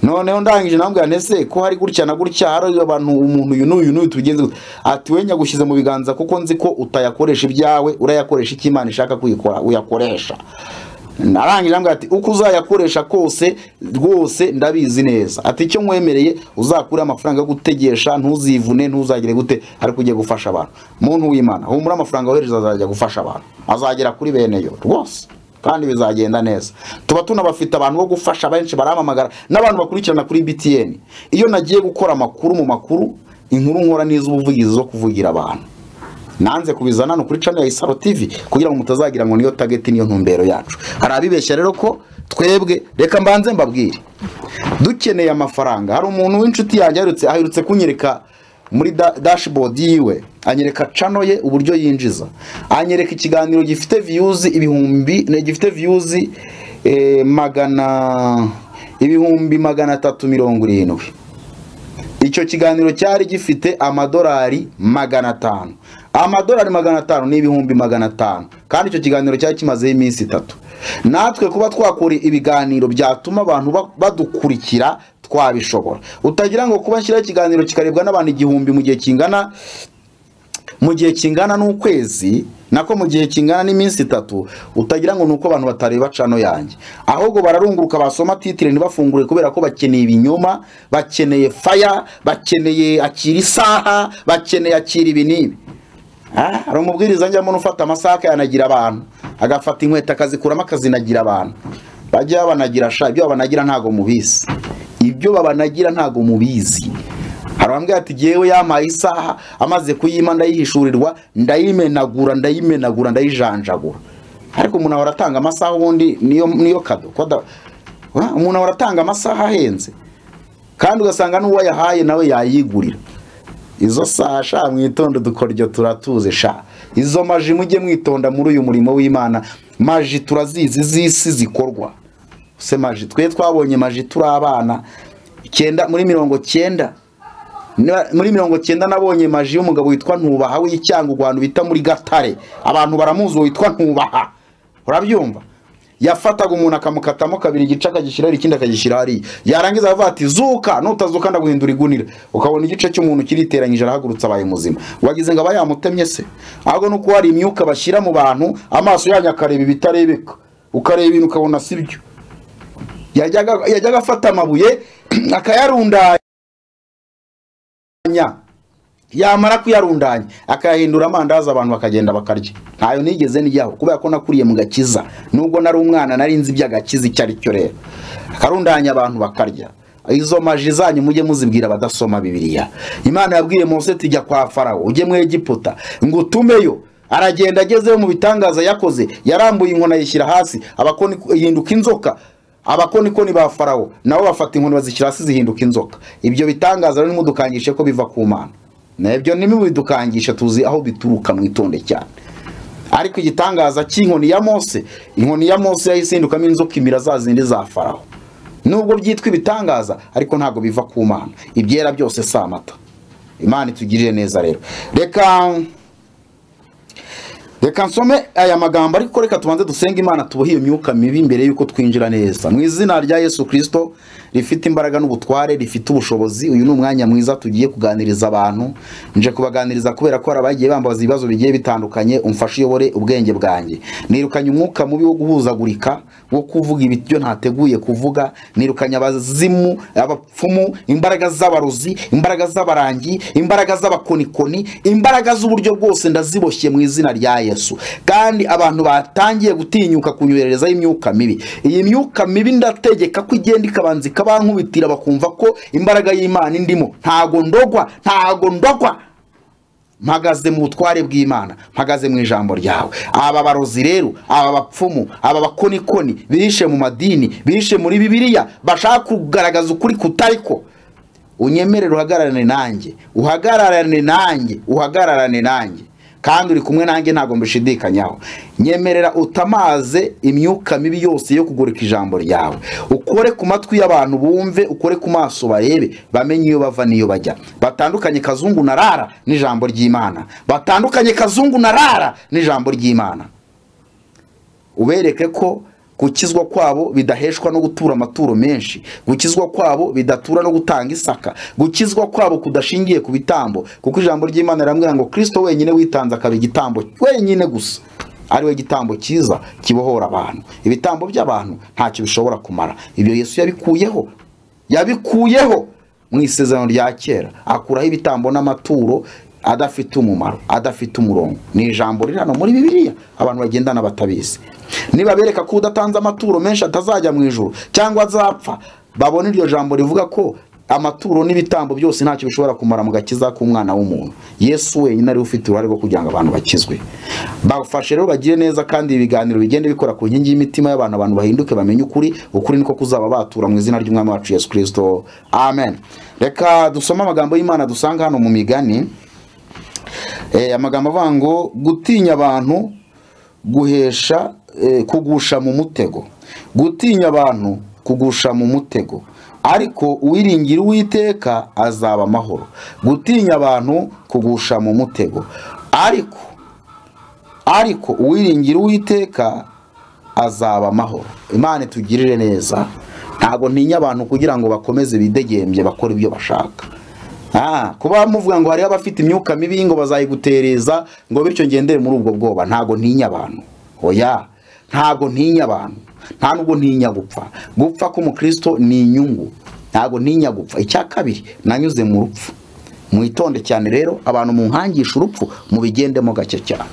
Noneho ndangije nambwira ntese ko hari gutya na gutya hari abantu umuntu uyu n'uyu tubigenze ati wenya gushyize mu biganza kuko nzi ko utayakoresha ibyawe urayakoresha iki Imana ishaka kuyikora uyakoresha. Narangije nambwira ati uko uzayakoresha kose rwose ndabizi neza, ati icyo nkwemereye uzakura amafaranga yo gutegesha, ntuzivune, ntuzagire gute, ariko ugiye gufasha abantu. Muntu w'Imana humura amafaranga wohereza azajya gufasha abantu, azagera kuri beneyo rwose kandi bizagenda neza. Tuba tunabafite abantu bo gufasha benshi baramamagara n'abantu bakurikirana kuri BTN. Iyo nagiye gukora amakuru mu makuru, inkuru nkora n'iz'ubuvugizi zo kuvugira abantu, nanze kubizana no kuri channel ya Isaro TV kugira ngo mutazagira ngo niyo target niyo ntumbero yacu. Hari abibeshya rero ko twebwe, reka mbanze mbabwire, dukeneye amafaranga. Hari umuntu w'inshuti yanjye aherutse kunyereka muri dashboard yiwe, anyereka channel ye uburyo yinjiza, anyereka ikiganiro gifite views gifite views 370. Icyo kiganiro cyari gifite amadolari 500. Amadolari 500 ni 500, kandi icyo kiganiro cyari kimaze iminsi 3. Natwe kuba twakora ibiganiro byatuma abantu badukurikira twabishobora. Utagira ngo kuba nshyira ikiganiro kikarebwa n'abantu 1000 mu gihe kingana n'ukwezi, nako mu gihe kingana n'iminsi 3, utagira ngo nuko abantu batareba cano yanjye, ahubwo bararunguruka basoma titre ntibafungure kubera ko bakeneye ibinyoma, bakeneye fire, bakeneye akira isaha, bakeneye akira ibinibi. Hari umubwiriza njyamo nufata amasaha yanagira abantu, agafata inkweta akazikuramo akazinagira abantu. Bajya banagira ibyo babanagira ntago mubizi, ibyo babanagira ntago mubizi. Harambwe ati jewe yamaye isaha amaze kuyima ndayihishurirwa, ndayimenagura ndayijanjagura. Ariko umuntu aratanga amasaha ubundi niyo kado koda. Umuntu aratanga amasaha ahenze, kandi ugasanga n'uwo yahaye nawe yayigurira. Izo saha mwitondo dukoryo turatuze izo maji mujye mwitonda muri uyu murimo w'Imana. Maji turazizi zisi zikorwa se maji, twe twabonye maji turi abana 9 muri 90. Muri 90 nabonye maji y'umugabo witwa Ntubaha w'Icyangugu, abantu bita muri Gatare, abantu baramuzi witwa Ntubaha. Urabyumva? yafataga umuntu akamukatamo kabiri igice akagishyira ikindi akagishyira hari yarangiza avuga ati zuka nutazuka ndaguhindura igunira ukabona igice cy'umuntu kiriteranyije arahagurutsa abaye muzima wagize ngo abayamutemye se ahubwo nuko hari imyuka bashyira mu bantu amaso yanyu akareba ibitarebeka ukareba ibintu ukabona sibyo yajyaga afata amabuye akayarundanya yamara kuyarundanya akayahindura amandazi abantu bakagenda bakarya ntayo nigeze nijyaho kubera ko nakuriye mu gakiza nubwo nari umwana nari nzi iby'agakiza icyo ari cyo rero akarundanya abantu bakarya izo maji zanyu mujye muzibwira badasoma Bibiliya Imana yabwiye Mose tujya kwa Farawo ujye mu Egiputa ngo utumeyo aragenda agezeyo mu bitangaza yakoze yarambuye inkona yishyira hasi abakoni yihinduka inzoka abakonikoni ba Farawo nabo bafata inkoni bazishyira hasi zihinduka inzoka ibyo bitangaza rero nimudukangishe ko biva ku Mana nebyo nimibidukangisha tuzi aho bituruka mu itonde cyane ariko igitangaza cy'inkoni ya Mose inkoni ya Mose yahise inzoka imira zazindi za Farawo nubwo byitwa ibitangaza ariko ntago biva ku Mana ibyera byose samata Imana itugirire neza rero reka nsome aya magambo ariko reka tubanze dusenga Imana tubohe iyo myuka mibi imbere yuko twinjira neza mu izina rya Yesu Kristo rifite imbaraga n'ubutware rifite ubushobozi uyu ni umwanya mwiza tugiye kuganiriza abantu nje kubaganiriza kubera ko arabagiye bambaza ibibazo bigiye bitandukanye umfashe uyobore ubwenge bwanjye nirukanye umwuka mubi wo guhuzagurika wo kuvuga ibyo ntateguye kuvuga nirukanye abazimu abapfumu imbaraga z'abarozi imbaraga z'abarangi imbaraga z'abakonikoni imbaraga z'uburyo bwose ndaziboshye mu izina rya Yesu kandi abantu batangiye gutinyuka kunyohereza imyuka mibi iyi myuka mibi ndategeka ko igenda ikabanza kabankubitira bakumva ko imbaraga y'Imana indimo ntago ndogwa mpagaze mu butware bw'Imana mpagaze mu ijambo ryawe aba barozi rero aba bapfumu aba bakonikoni bihishe mu madini bihishe muri Bibiliya bashaka kugaragaza ukuri kutariko unyemerere uhagararane nanjye kandi uri kumwe nanjye ntago mbishidikanyaho nyemerera utamaze imyuka mibi yose yo kugoreka ijambo ryawe ukore ku matwi y'abantu bumve ukore ku maso barebe bamenye iyo bava niyo bajya batandukanye kazungu narara n'ijambo ry'Imana ubereke ko gukizwa kwabo bidaheshwa no gutura amaturo menshi gukizwa kwabo bidatura no gutanga isaka gukizwa kwabo kudashingiye ku bitambo kuko ijambo ry'Imana riramubwira ngo Kristo wenyine witanze akaba igitambo wenyine gusa ari we gitambo cyiza kibohora abantu ibitambo by'abantu ntacyo bishobora kumara ibyo Yesu yabikuyeho mu isezerano rya kera akuraho ibitambo n'amaturo adafite umumaro adafite umurongo ni ijambo rirano muri Bibiliya abantu bagendana batabizi niba bereka ko udatanze amaturo menshi atazajya mu ijuru cyangwa azapfa babona iryo jambo rivuga ko amaturo n'ibitambo byose ntacyo bishobora kumara mu gakiza k'umwana w'umuntu Yesu wenyine ari ufite uruhare rwo kugira ngo abantu bakizwe bafashe rero bagire neza kandi ibiganiro bigende bikora ku nkingi y'imitima y'abantu abantu bahinduke bamenye ukuri niko kuzaba batura mu izina ry'umwami wacu Yesu Kristo amen reka dusome amagambo y'Imana dusanga hano mu Migani amagambo avuga ngo gutinya abantu guhesha kugusha mu mutego gutinya abantu kugusha mu mutego ariko uwiringira Uwiteka azaba amahoro gutinya abantu kugusha mu mutego ariko uwiringira Uwiteka azaba amahoro Imana itugirire neza ntago ntinya abantu kugira ngo bakomeze bidegembye bakora ibyo bashaka kuba muvuga ngo hari abafite imyuka mibi ngo bazayigutereza ngo bityo ngendere muri ubwo bwoba ntago ntinya abantu oya ntago ntinya abantu nta nubwo ntinya gupfa ko mu Kristo ni inyungu ntago ntinya gupfa icya kabiri nanyuze mu rupfu mwitonde cyane rero abantu mu nkangisha urupfu mu bigendemo gake cyane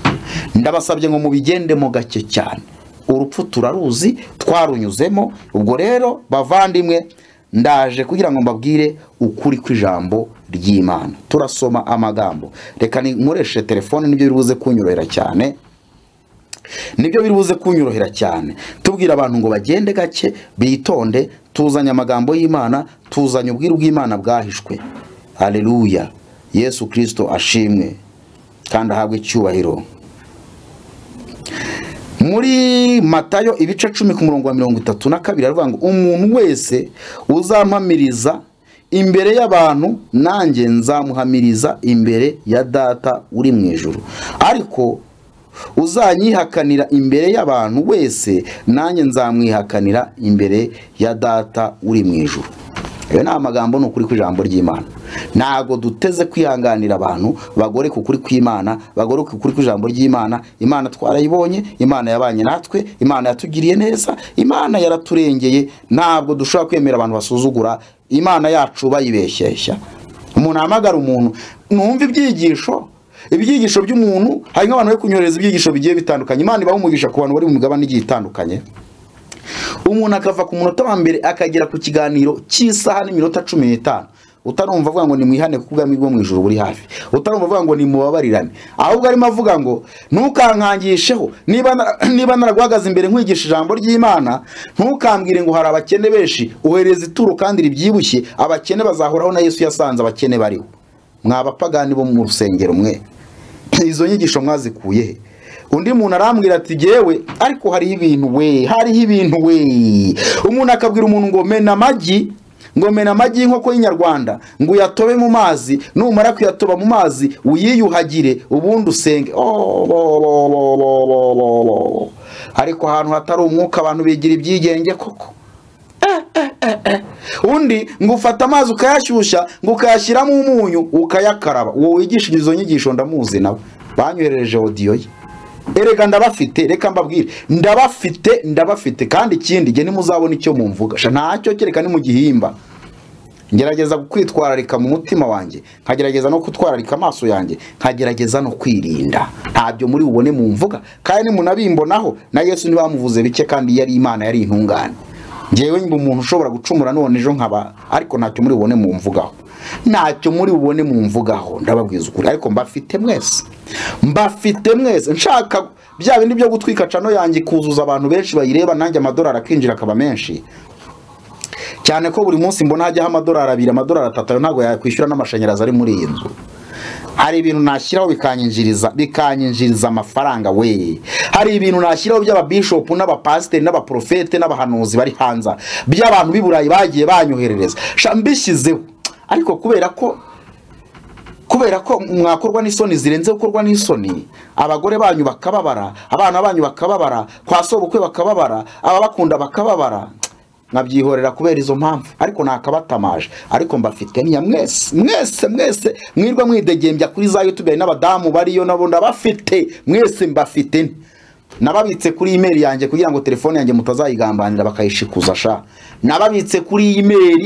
ndabasabye ngo mu bigendemo gake cyane urupfu turaruzi twarunyuzemo ubwo rero bavandimwe ndaje kugira ngo mbabwire ukuri kw'ijambo ry'Imana turasoma amagambo reka nkoreshe telefone nibyo birubuze kunyorohera cyane tubwira abantu ngo bagende gake bitonde tuzanye amagambo y'Imana tuzanye ubwiru bw'Imana bwahishwe haleluya Yesu Kristo ashimwe kandi ahabwe icyubahiro muri Matayo ibice 10 ku murongo wa 32 aravuga ngo umuntu wese uzampamiriza imbere y'abantu nanjye nzamuhamiriza imbere ya data uri mu ijuru ariko uzanyihakanira imbere y'abantu wese nanjye nzamwihakanira imbere ya data uri mu ijuru. Ayo ni amagambo ni ukuri kw'ijambo ry'Imana. Ntago duteze kwihanganira abantu bagore ku kuri kw'Imana, bagore ku kuri kw'ijambo ry'Imana. Imana twarayibonye, Imana yabanye natwe, Imana yatugiriye neza, Imana yaraturengeye. Ntabwo dushobora kwemera abantu basuzugura Imana yacu bayibeshyeshya. Umuntu ahamagara umuntu, numva ibyigisho by'umuntu, hari nk'abantu bari kunyoreza ibyigisho bigiye bitandukanye. Imana ibaha umugisha ku bantu bari mu migabane igiye itandukanye. Umuntu akava ku munota wa mbere akagera ku kiganiro cy'isaha n'iminota 15, utarumva avuga ngo ni mwihane kuko ubwami bwo mu ijuru buri hafi, utarumva avuga ngo ni mubabarirane, ahubwo arimo avuga ngo ntukankangisheho, niba naragwagaza imbere nkwigisha ijambo ry'Imana, ntukambwire ngo hari abakene benshi, uhereza ituro kandi ribyibushye, abakene bazahoraho na Yesu yasanze abakene bariho. Mwabapagani bo mu rusengero mwe, izo nyigisho mwazikuye he? Undi muntu arambwira ati jewe ariko hariho ibintu we, umuntu akabwira umuntu ngo mena amagi inkoko y'inyarwanda ngo uyatobe mu mazi, numara kuyatoba mu mazi uyiyuhagire ubundi usenge. Ariko ahantu hatari umwuka abantu bigira ibyigenge koko. Undi ngo ufata amazi ukayashyushya ngo ukayashyiramo umunyu ukayakaraba. Uwo wigisha izo nyigisho ndamuzi nawe, banyoherereje audio ye. Erega ndabafite, reka mbabwire, ndabafite kandi ikindi je nimuzabona icyo mumvuga ntacyo kereka ni mu gihimba. Ngerageza kwitwararika mu mutima wanjye, nkagerageza no kutwararika amaso yanjye, nkagerageza no kwirinda. Ntabyo muri ubone mumvuga, kandi munabimbonaho na Yesu ntibamuvuze bike kandi yari Imana, yari intungane. Ngewe nyimba umuntu ushobora gucumura none ejo nkaba, ariko ntacyo muri ubone mumvugaho, ndababwiza ukuri. Ariko mbafite mwese, nshaka bya bindi byo gutwika cano yanjye kuzuza abantu benshi bayireba, nanjye amadolari akinjira akaba menshi cyane ko buri munsi mbona hajyaho amadolari 2, amadolari 3, ntago yakwishyura n'amashanyarazi ari muri iyi nzu. Hari ibintu nashyiraho bikanyinjiriza amafaranga we. Hari ibintu nashyiraho by'ababishop n'abapasiteri n'abaprofete n'abahanuzi bari hanza, by'abantu b'Iburayi bagiye banyoherereza mbishyizeho. Ariko kubera ko mwakorwa n'isoni zirenze gukorwa n'isoni, abagore banyu bakababara, abana banyu bakababara, kwa sobukwe bakababara, ababakunda bakababara, nkabyihorera kubera izo mpamvu. Ariko nakabatamaje. Ariko mbafite niya mwese mwirwa mwidegembya kuri za YouTube n'abadamu bariyo nabo ndabafite mwese, mbafite nababitse kuri email yanjye kugira ngo telefone yanjye mutazayigambanira bakayishikuza sha. Nababitse kuri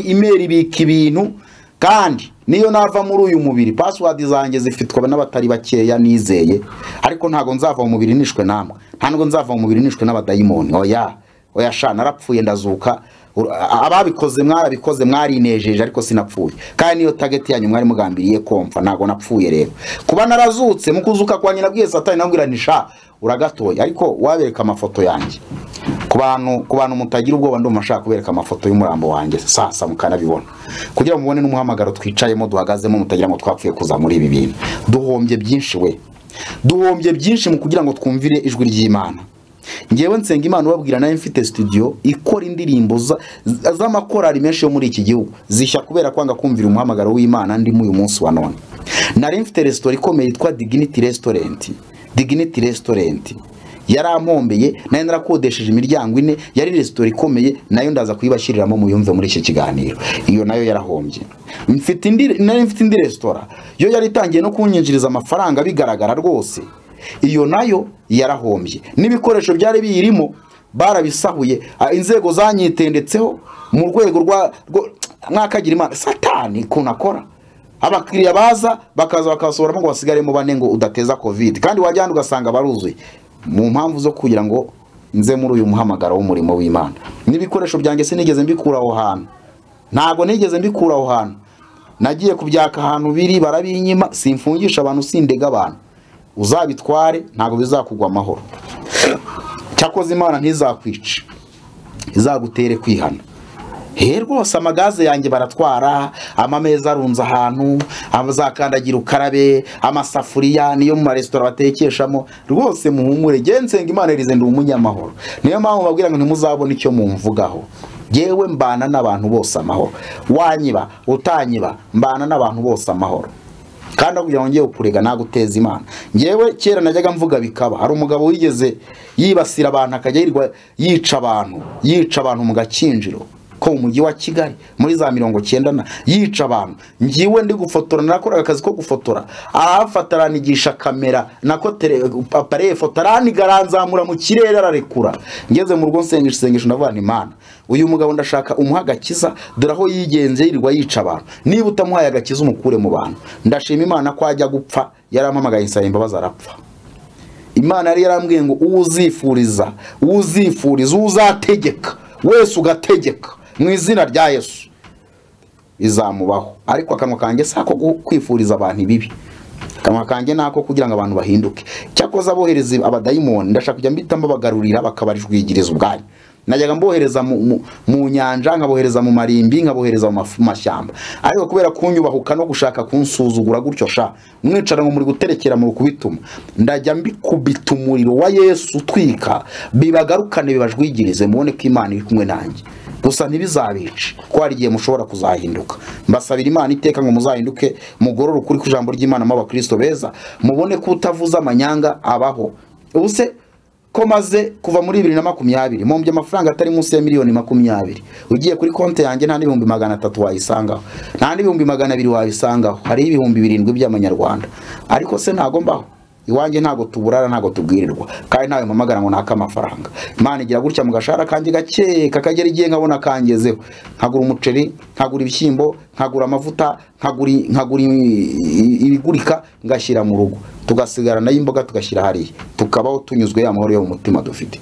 email ibika ibintu, kandi niyo nava muri uyu mubiri password zanjye zifitwa n'abatari bakeya nizeye. Ariko ntago nzava mu mubiri nishwe namwe, ntago nzava mu mubiri nishwe n'abadayimoni. Oya sha, narapfuye ndazuka. Ababikoze mwarabikoze, mwarinejeje, ariko sinapfuye. Kandi niyo target yanyu mwari mugambiriye komfa, ntago napfuye rero. Kuba narazutse mukuzuka kwa nyina bwiye Satani nambwira nisha uragatoye. Ariko wabereka amafoto yanjye ku bantu mutagira ubwoba, ndumva nshaka kubereka amafoto y'umurambo wanjye sasa mukanabibona, kugira ngo mubone n'umuhamagaro twicayemo duhagazemo, mutagira ngo twapfuye kuza muri ibi bintu. Duhombye byinshi mu kugira ngo twumvire ijwi ry'Imana. Ngewe nsenga Imana ubabwira nayo mfite studio ikora indirimbo z'amakorari menshi yo muri iki gihugu zishya kubera kwanga kumvira umuhamagaro w'Imana ndi mu uyu munsi wa none. Nari mfite restaurant ikomeye yitwa Dignity Restaurant yarampombeye, nayo narakodesheje imiryango 4, yari restaurant ikomeye, nayo ndaza kuyibashyiriramo muyumve muri iki kiganiro. Iyo nayo yarahombye. Nari mfite indi restaurant yo yari itangiye no kunyinjiriza amafaranga bigaragara rwose, iyo nayo yarahombye. N'ibikoresho byari biyirimo barabisahuye, inzego zanyitendetseho mu rwego mwakagira Imana Satani kunakora. Abakiriya baza bakasohoramo ngo basigaremo 4 ngo udateza covid, kandi wajyana ugasanga baruzuye, mu mpamvu zo kugira ngo nze muri uyu muhamagaro w'umurimo w'Imana. N'ibikoresho byanjye sinigeze mbikura aho hantu, ntago nigeze mbikura aho hantu. Nagiye kubyaka ahantu biri barabinyima, simfungisha abantu, sindega abantu. Uzabitware ntago bizakugwa amahoro. Cyakoze Imana ntizakwica, izagutere kwihana. Rwose amagaze yanjye baratwara, amameza arunza ahantu, abazakandagira ukarabe, amasafuriya niyo mu restaurant batekeshamo. Rwose muhumure, nsenga Imana irize ndi umunyamahoro. Niyo mpamvu babwira ngo ntimuzabona icyo mumvugaho. Jewe mbana n'abantu bose amahoro. Wanyiba utanyiba mbana n'abantu bose amahoro. kandi kugira ngo ngiye kurega naguteza Imana. Ngewe kera najyaga mvuga bikaba, hari umugabo wigeze yibasira abantu akajya yirirwa yica abantu mu Gakinjiro ko mu mujyi wa Kigali muri za 90 yica abantu. Ngiwe ndi gufotora, nakoraga akazi ko gufotora, ahafataranigisha kamera nako appareil fotorani garanzamura mu kirere ararekura. Ngeze mu rugo nsengesho ndavuga nti Imana, uyu mugabo ndashaka umuha agakiza, dore aho yigenze yirirwa yica abantu, niba utamuhaye agakiza umukure mu bantu. Ndashima Imana ko ajya gupfa yarampamagaye insaba imbabazi arapfa. Imana yari yarambwiye ngo uzifuriza uzategeka wese ugategeka mu izina rya Yesu izamubaho. Ariko akanwa kanjye sako kwifuriza abantu ibibi, akanwa kanjye nako kugira ngo abantu bahinduke. Cyakoza abohereza abadayimoni ndashaka kujya mbita mbagarurira bakabarijwigiriza ubwanyu. Najyaga mbohereza mu nyanja, nkabohereza mu marimbi, nkabohereza mu mashyamba, ariko kubera kunyubahuka no gushaka kunsuzugura gutyo sha mwicara ngo muri guterekera mu kubituma, ndajya mbikubita umuriro wa Yesu twika bibagarukane bibajwigirize, mubone ko Imana iri kumwe nanjye. Gusa ntibizabice ko hari igihe mushobora kuzahinduka. Mbasabira Imana iteka ngo muzahinduke, mugorore ukuri ku jambo ry'Imana mu Bakristo beza, mubone ko utavuza amanyanga abaho. Ubuse ko maze kuva muri 2020 mumbye amafaranga atari munsi ya miliyoni 20, ugiye kuri konte yanjye nta n'ibihumbi 300 wayisangaho, nta n'ibihumbi 200 wayisangaho, hari ibihumbi 7 by'amanyarwanda. Ariko se ntago mbaho iwanjye, ntago tuburara, ntago tubwirirwa, kandi ntawe mpamagara ngo naka amafaranga. Imana igira gutya mu gashara kanjye gake kakagera igihe nkabona kangezeho, nkagura umuceri, nkagura ibishyimbo, nkagura amavuta, nkagura ibigurika, ngashyira mu rugo, tugasigara nayo imboga tugashyira hariya, tukabaho tunyuzwe ya mahoro yo mu mutima dufite.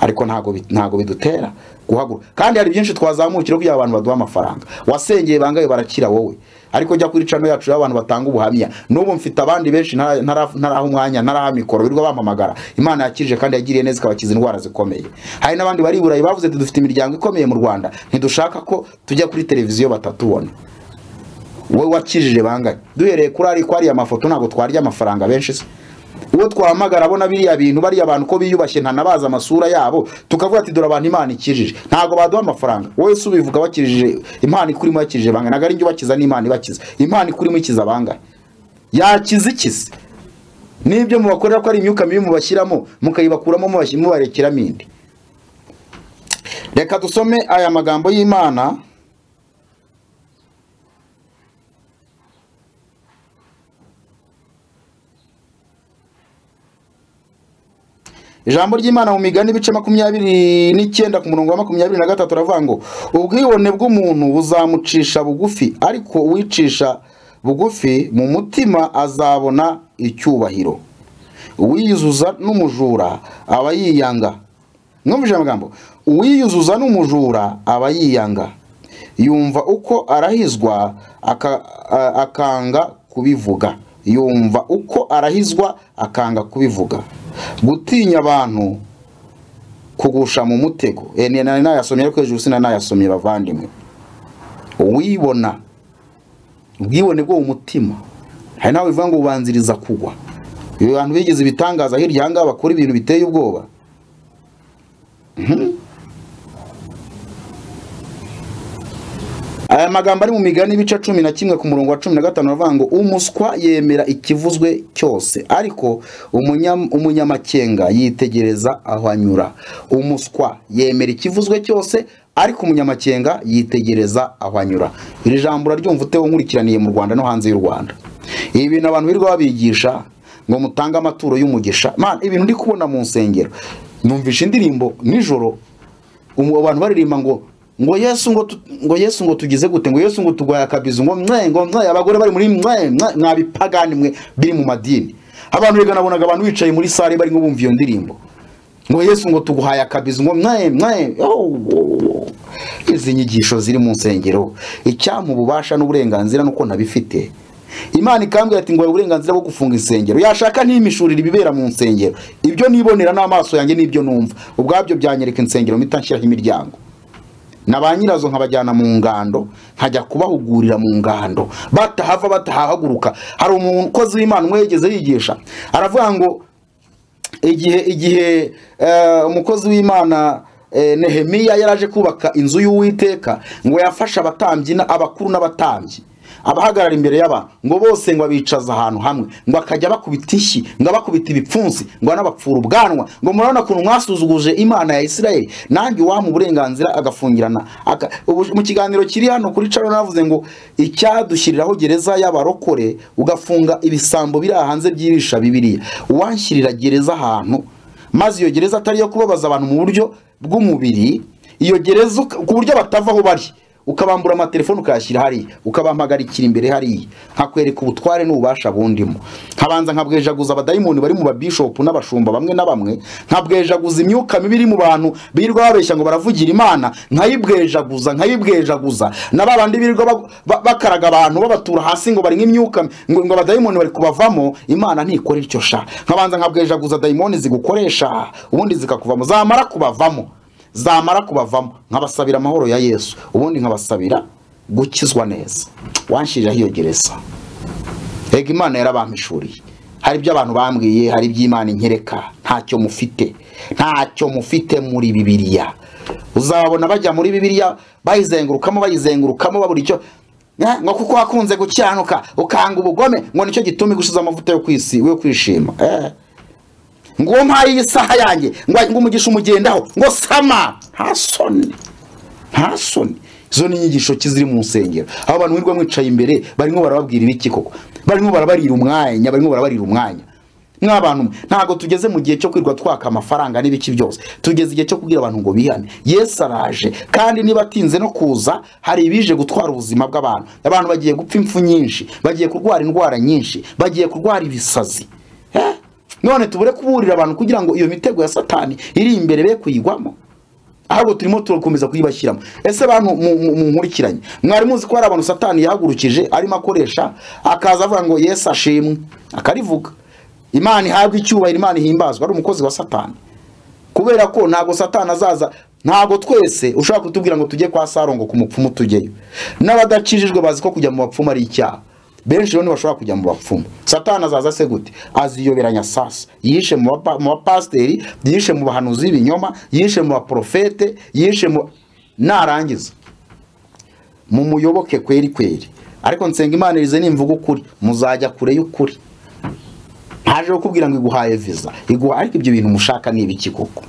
Ariko ntago bidutera guhagura, kandi hari byinshi twazamukira kugira abantu baduha amafaranga. Wasengeye bangaye barakira wowe, ariko jya kuri channel yacu y'abantu batanga ubuhamya. N'ubu mfite abandi benshi ntaraha umwanya, ntaraha mikoro, birwa bampamagara. Imana yakirije kandi yagiriye neza ikabakiza indwara zikomeye. Hari n'abandi bari burayi bavuze ati dufite imiryango ikomeye mu Rwanda, ntidushaka ko tujya kuri televiziyo batatubona. Wowe wakijije bangaye? Duhereye kuri ari amafoto ntago twarya amafaranga benshi se. Uwo twahamagara abona biriya bintu, bari abantu ko biyubashye ntanabaza amasura yabo, tukavuga ati dore abantu Imana ikijije, ntago baduha amafaranga. Wowe subivuga bakijije, Imana ikuri mu yakijije bangaye? Nagari njye bakiza n'Imana ibakiza. Imana ikuri mu ikiza bangaye? Yakiza ikize nibyo mubakorera ko ari imyuka mibi mubashyiramo, mukayibakuramo mubarekeramo indi. Reka dusome aya magambo y'Imana. Ijambo ry'Imana mu Migani ibice 29 ku murongo wa 23 ravuga ngo ubwibone bw'umuntu buzamucisha bugufi, ariko uwicisha bugufi mu mutima azabona icyubahiro. Uwiyuzuza n'umujura aba yiyanga. Mwumvije amagambo? Uwiyuzuza n'umujura aba yiyanga, yumva uko arahizwa akanga kubivuga. Yumva uko arahizwa akanga kubivuga. Gutinya abantu kugusha mu mutego. Nayasomye ariko hejuru sinanayasomye bavandimwe. Uwibona ubwibone bwo umutima, hari nawe bivuga ngo ubanziriza kugwa. Iyo bantu bigeze ibitangaza hirya hanga bakora ibintu biteye ubwoba. Aya magambo ari mu Migani ibice 11 ku murongo wa 15 ravuga ngo umuswa yemera ikivuzwe cyose, ariko umunyamakenga yitegereza aho anyura. Umuswa yemera ikivuzwe cyose, ariko umunyamakenga yitegereza aho anyura. Iri jambo raryumva uteho nkurikiraniye mu Rwanda no hanze y'u Rwanda. Ibi bintu abantu birirwa babigisha ngo mutanga amaturo y'umugisha. Man, ibintu ndi kubona mu nsengero. Numvisha indirimbo nijoro abantu baririmba ngo Yesu ngo tugize gute, ngo Yesu ngo tugwaya akabizo, ngo abagore bari muri mwabipagani mwe biri mu madini. Abantu rega nabonaga abantu bicaye muri sare bari ngo bumva iyo ndirimbo, ngo Yesu ngo tuguhaye akabizo, ngo izi nyigisho ziri mu nsengero. Icyamu bubasha n'uburenganzira nuko nabifite. Imana ikambwira ati ngo uburenganzira bwo gufunga insengero, yashaka n'imishurira ibibera mu nsengero. Ibyo nibonera n'amaso yanjye nibyo numva, ubwabyo byanyereka insengero mitanshyiraho imiryango. Nabanyirazo nkabajyana mu ngando, nkajya kubahugurira mu ngando, batahava batahahaguruka. Hari umukozi w'Imana mwegeze yigisha, aravuga ngo igihe umukozi w'Imana Nehemiya yaraje kubaka inzu y'Uwiteka, ngo yafasha abatambyi abakuru n'abatambyi, abahagarara imbere y'abantu ngo bose ngo abicaza ahantu hamwe ngo akajya bakubita inshyi ngo abakubita ibipfunsi ngo anabapfura ubwanwa ngo murabona kuntu mwasuzuguje Imana ya Isirayeli nanjye wamu uburenganzira agafungirana mu kiganiro kiri hano kuri Caro navuze ngo icyadushyiriraho gereza y'abarokore ugafunga ibisambo biri hanze byirisha Bibiliya wanshyirira gereza ahantu maze iyo gereza atari yo kubabaza abantu mu buryo bw'umubiri iyo gereza ku buryo batavaho bari ukabambura amatelefone ukayashyira hari ukabampagarikira imbere hari nkakwereka ubutware n'ububasha bundimo nkabanza nkabwejaguza abadayimoni bari mu babishop n'abashumba bamwe na bamwe nkabwejaguza imyuka mibiri mu bantu birirwa babeshya ngo baravugira Imana nkayibwejaguza nababandi birirwa bakaraga abantu babatura hasi ngo bari nk'imyuka ngo abadayimoni bari kubavamo Imana ntikora icyo sha nkabanza nkabwejaguza dayimoni zigukoresha ubundi zikakuvamo zamara kubavamo nkabasabira amahoro ya Yesu ubundi nkabasabira gukizwa neza wanshirira hiyo gereza ega Imana yarabampishuriye hari ibyo abantu bambwiye hari iby'Imana inkereka ntacyo mufite muri Bibiliya uzabona bajya muri Bibiliya bayizengurukamo babura icyo ngo kuko wakunze gucyanuka ukanga ubugome ngo nicyo gituma gushiza amavuta yo kwisi we kwishima ngo mpaye isaha yanjye ngo umugisha umugendaho ngo sama nta soni izo ni inyigisho kiziri mu nsengero abo bantu wirwa mwicaye imbere barimo barababwira ibiki koko barimo barabarira umwanya mw'abantu ntago tugeze mu gihe cyo kwirwa twaka amafaranga n'ibiki byose tugeze igihe cyo kubwira abantu ngo bihane Yesu araje kandi niba atinze no kuza hari ibije gutwara ubuzima bw'abantu abantu bagiye gupfa impfu nyinshi bagiye kurwara indwara nyinshi bagiye kurwara ibisazi none tubure kuburira abantu kugira ngo iyo mitego ya Satani iri imbere be kuyigwamo ahubwo turimo turakomeza kuyibashyiramo ese abantu mu nkurikiranye mwari muzi ko hari abantu Satani yahagurukije arimo akoresha akaza avuga ngo Yesu ashimwe akarivuga Imana ihabwa icyubahiro Imana ihimbazwa ari umukozi wa Satani kubera ko ntago Satani azaza ntago twese ushaka kutubwira ngo tujye kwa Sarongo ku mupfumu tujyeyo n'abadakijijwe bazi ko kujya mu bapfumu ari icyaha benshi rero bashobora kujya mu bapfumu Satani azaza se gute aziyoberanya sasa yishe mu bapasteri yishe mu bahanuzi b'ibinyoma yishe mu baprofete yishe mu narangiza mu muyoboke kweri ariko nsenga Imana irize nimvuga ukuri muzajya kure y'ukuri haje ukubwira ngo iguhaye visa ariko ibyo bintu mushaka ni ibiki koko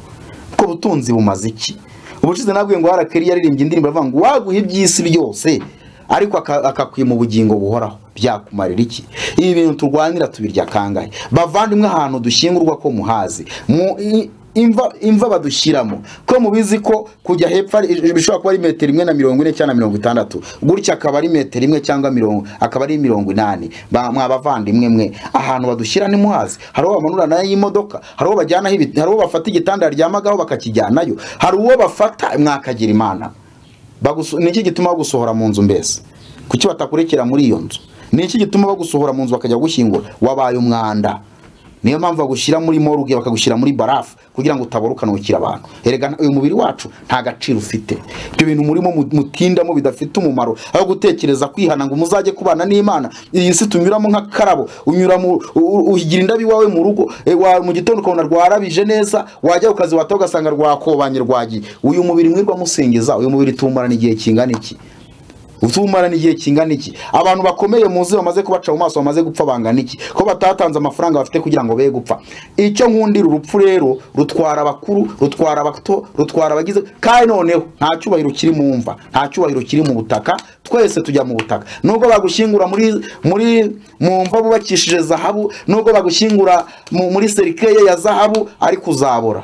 ko butunzi bumaze iki ubushize nabwiye ngo harakeri yaririmbye indirimbo avuga ngo waguha iby'isi byose ariko akakwima ubugingo buhoraho byakumarira iki ibi bintu turwanira tubirya kangahe bavandimwe ahantu dushyingurwa ko muhazi imva badushyiramo ko mubizi ko kujya hepfo bishobora kuba ari metero 140 cyangwa 60 gutya akaba ari metero 1 cyangwa 40 akaba ari 80 mwabavandimwe mwe ahantu badushyira ni muhazi hari uwo bamanura nayo y'imodoka hari uwo bajyana hari uwo bafata igitanda ryamagaho bakakijyanayo hari uwo bafata mwakagira Imana niki gituma bagusohora mu nzu mbese kuki batakurekera muri iyo nzu niki gituma bagusohora mu nzu bakajya gushyingura wabaye umwanda niyo mpamvu bagushyira muri morgue bakagushyira muri barafu kugira ngo utaborukana ukira abantu erega uyu mubiri wacu nta gaciro ufite ibyo bintu murimo mutindamo bidafite umumaro aho gutekereza kwihana ngo muzajye kubana n'Imana iyi si tunyuramo nka karabo unyura mu uhigira indabi wawe mu rugo mu gitondo ukabona rwarabije neza wajya ukazi wata ugasanga rwakobanye rwagiye uyu mubiri mwirwa musengeza uyu mubiri tumarana igihe kingana iki utumara n'igihe kingana iki abantu bakomeye muzi bamaze kubaca mu maso bamaze gupfa bangana iki ko batatanze amafaranga bafite kugira ngo be gupfa icyo nkundira urupfu rero rutwara abakuru rutwara abato rutwara abagize kandi noneho nta cyubahiro kiri mu mva nta cyubahiro kiri mu butaka twese tujya mu butaka nubwo bagushyingura muri mu mva bubakishije zahabu nubwo bagushyingura muri serikeye ya zahabu ariko uzabora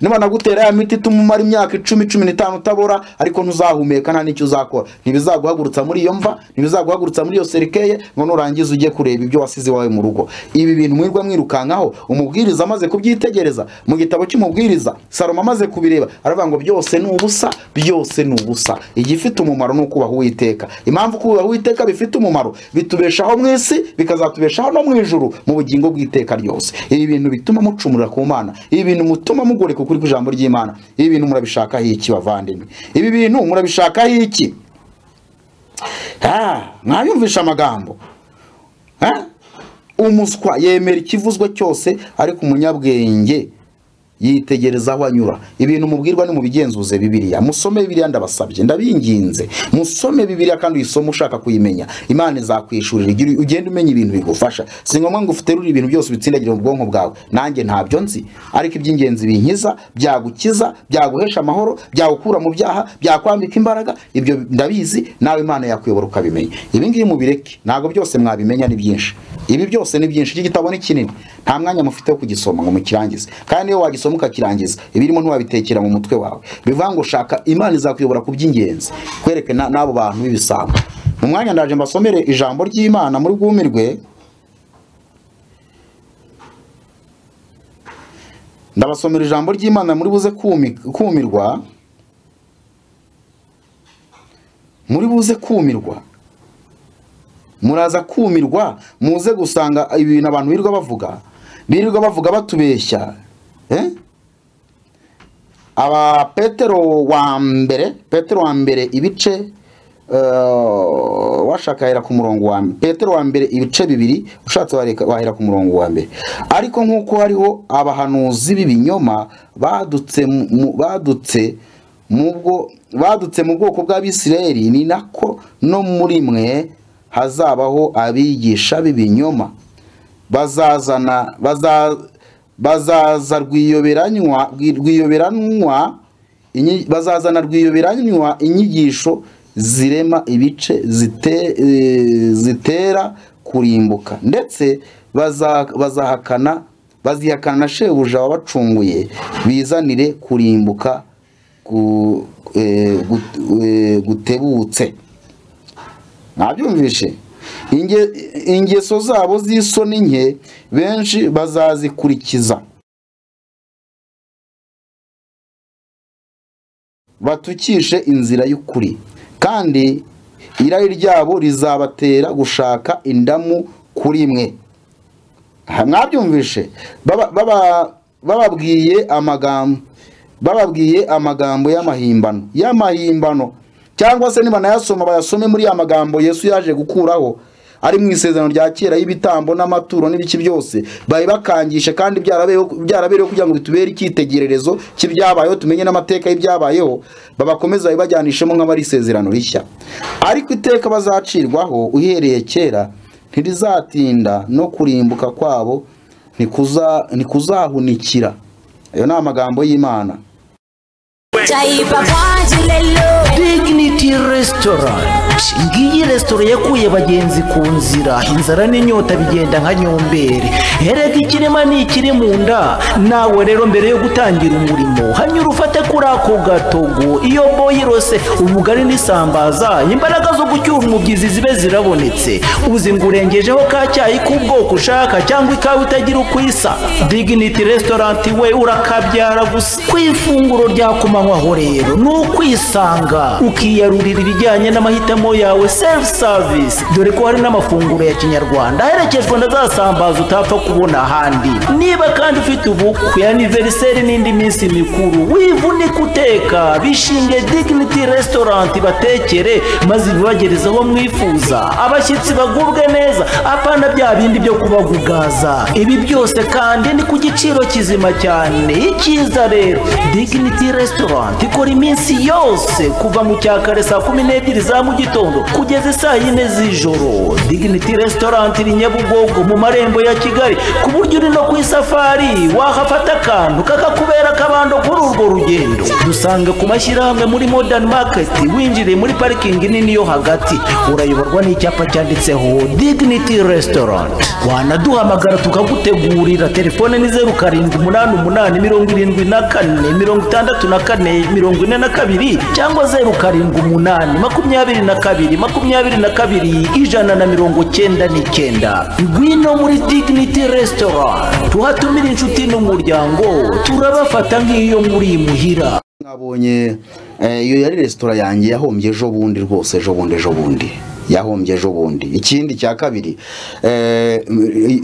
niba nagutera ya miti tumumara imyaka 10-15 utabora ariko ntuzahumeka nta nicyo uzakora ntibizaguhagurutsa muri iyo mva ntibizaguhagurutsa muri iyo serikeye ngo nurangiza ujye kureba ibyo wasize wawe mu rugo ibi bintu mwirwa mwirukankaho umubwiriza amaze kubyitegereza mu gitabo cy'umubwiriza Salomo amaze kubireba aravuga ngo byose ni ubusa igifite umumaro no kubaho Uwiteka impamvu kubaho Uwiteka bifite umumaro bitubeshaho mu isi bikazatubeshaho no mu ijuru mu bugingo bw'iteka ryose ibi bintu bituma mucumurira ku Mana ibi bintu mutuma mugoreka kuri ku ijambo ry'Imana ibi bintu murabishaka iki bavandimwe ibi bintu murabishaka iki mwayumvisha amagambo umuswa yemera ikivuzwe cyose ariko umunyabwenge yitegereza aho anyura. Ibintu mubwirwa ni mu bigenzuze Bibiliya. Musome Bibiliya ndabasabye, ndabinginze. Musome Bibiliya kandi uyisome ushaka kuyimenya. Imana izakwishurira, ugende umenya ibintu bigufasha. Si ngombwa ngo ufuterure ibintu byose bitsindagira mu bwonko bwawe. Nanjye ntabyo nzi, ariko iby'ingenzi binkiza, byagukiza, byaguhesha amahoro, byagukura mu byaha, byakwambika imbaraga, ibyo ndabizi. Nawe Imana yakuyobora ukabimenya. Ibi ngibi mubireke, ntago byose mwabimenya, ni byinshi. Ibi byose ni byinshi. Iki gitabo ni kinini, nta mwanya mufite wo kugisoma ngo mukirangize, kandi iyo wagisoma ukakirangiza ibirimo ntiwabitekera mu mutwe wawe. Bivuga ngo shaka Imana izakuyobora ku by'ingenzi, kwereke n'abo bantu b'ibisambo. Mu mwanya ndaje mbasomere ijambo ry'Imana muri bwumirwe. Ndabasomera ijambo ry'Imana muri buze kumirwa, muri buze kumirwa, muraza kumirwa, muze gusanga ibintu abantu birirwa bavuga batubeshya. Aba Petero wa mbere ibice washaka hera ku murongo wa mbere. Petero wa mbere ibice 2 ushatse wahera ku murongo wa mbere. Ariko nkuko hariho abahanuzi b'ibinyoma badutse mu bwoko bw'Abisirayeli, ni nako no muri mwe hazabaho abigisha b'ibinyoma. Bazazana rwiyoberanywa inyigisho zirema ibice zitera kurimbuka, ndetse bazihakana na shebuja wabacunguye, bizanire kurimbuka gutebutse. Nabyumvishe? Ingeso zabo z'isoni nke benshi bazazikurikiza, batukishe inzira y'ukuri, kandi irari ryabo rizabatera gushaka indamu kuri mwe. Mwabyumvishe? bababwiye amagambo y'amahimbano, cyangwa se niba nayasoma bayasome muri ya magambo Yesu yaje gukuraho ari mu isezerano rya kera y'ibitambo n'amaturo n'ibiki byose. Bari bakangisha kandi byarabereho kugira ngo bitubere icyitegererezo cy'ibyabayeho, tumenye n'amateka y'ibyabayeho, babakomeza bibajyanishemo nk'abari isezerano rishya. Ariko iteka bazacirwaho uhereye kera ntirizatinda, no kurimbuka kwabo ntikuzahunikira. Ayo ni amagambo y'Imana. Dignity Restaurant, ngiyi restaurant yakuye bagenzi ku nzira, inzara n'inyota bigenda nka nyombere. Herega ikirema ni ikiri mu nda. Nawe rero mbere yo gutangira umurimo, hanyura ufate kuri ako gatogo, iyo boyirose ubugari n'isambaza, imbaraga zo gucyura umubyizi zibe zirabonetse. Uzi ngo urengejeho ka cyayi k'ubwoko ushaka, cyangwa ikawa itagira uko isa. Dignity Restaurant we urakabyara gusa. Ku ifunguro rya kumanywaho rero ni ukwisanga, ukiyarurira ibijyanye n'amahitamo yawe, self service. Dore ko hari n'amafunguro ya kinyarwanda aherekejwe na za sambaza utapfa kubona ahandi. Niba kandi ufite ubukwe, anniversaire n'indi minsi mikuru, wivunika uteka, bishinge Dignity Restaurant batekere, maze bibagerezaho mwifuza. Abashyitsi bagubwe neza, apana bya bindi byo kubagugaza. Ibi byose kandi ni ku giciro kizima cyane. Icyiza rero, Dignity Restaurant ikora iminsi yose kuva mu cyakare saa 12 za mu gitondo kugeza saa 4 z'ijoro. Dignity Restaurant iri Nyabugogo mu marembo ya Kigali, ku buryo uri no ku isafari wahafata akantu kakakubera akabando kuri urwo rugendo. Dusanga ku mashyirahamwe muri Modern Market, winjire muri parking nini yo hagati, urayoborwa n'icyapa cyanditseho Dignity Restaurant. Wanaduhamagara tukagutegurira. Telefone ni 0788746442 cyangwa 072222 Ngwino muri Dignity Restaurant, tuhatumira inshuti n'umuryango, turabafata nk'iyo muri muhira. Mwabonye iyo yari restaurant yanjye yahombye ejo bundi rwose, ejo bundi yahombye ejo bundi. Ikindi cya kabiri,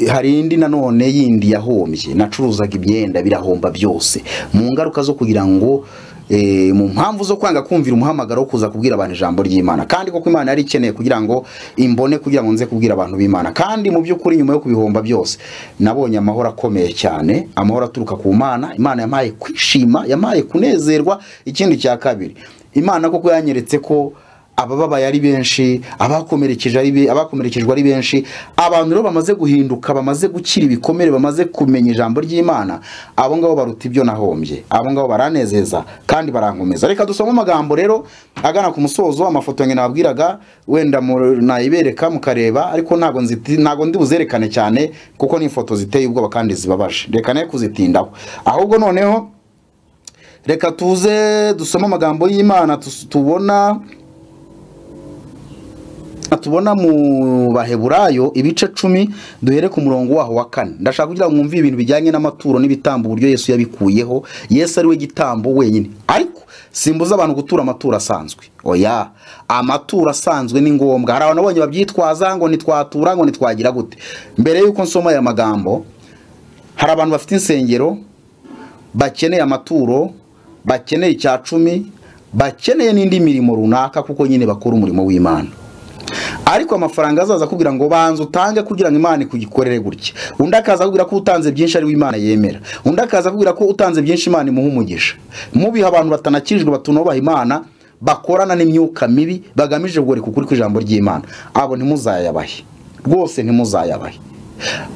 hari indi nanone yindi yahombye, nacuruzaga imyenda birahomba byose, mu ngaruka zo kugira ngo mu mpamvu zo kwanga kumvira umuhamagaro wo kuza kubwira abantu ijambo ry'Imana, kandi koko Imana yari ikeneye kugira ngo imbone, kugira ngo nze kubwira abantu b'Imana. Kandi mu by'ukuri nyuma yo kubihomba byose nabonye amahoro akomeye cyane, amahoro aturuka ku Mana. Imana yampaye kwishima, yampaye kunezerwa. Ikindi cya kabiri, Imana koko yanyeretse ko abababaye ari benshi, abakomerekejwe ari benshi, abantu rero bamaze guhinduka, bamaze gukira ibikomere, bamaze kumenya ijambo ry'Imana, abo ngabo baruta ibyo nahombye, abo ngabo baranezeza kandi barankomeza. Reka dusome amagambo rero agana ku musozo. Amafoto yanjye nabwiraga wenda nayibereka mukareba, ariko ntago ndi buzerekane cyane kuko ni ifoto ziteye ubwoba kandi zibabaje, reka naye kuzitindaho. Ahubwo noneho reka tuze dusome amagambo y'Imana tubona mu Baheburayo ibice 10 duhere ku murongo waho wa 4. Ndashaka kugira ngo mwumve ibintu bijyanye n'amaturo n'ibitambo, uburyo Yesu yabikuyeho. Yesu ari we gitambo wenyine, ariko simbuza abantu gutura amaturo asanzwe. Oya, amaturo asanzwe ni ngombwa. Hari abantu babonye babyitwaza ngo nitwatura, ngo nitwagira gute. Mbere yuko nsoma aya magambo, hari abantu bafite insengero bakeneye amaturo, bakeneye icya 10, bakeneye n'indi mirimo runaka, kuko nyine bakora umurimo w'Imana. Ariko amafaranga azaza kugira ngo banze utange kugira ngo Imana ikugikorere gutya. Undi akaza kugira ko utanze byinshi ari w'Imana yemera. Undi akaza kugira ko utanze byinshi Imana imuha umugisha. Mubiha abantu batanakijwe, batunubaha Imana, bakorana n'imyuka mibi, bagamije kugoreka ukuri kw'ijambo ry'Imana. Abo ntimuzayabahe, rwose ntimuzayabahe.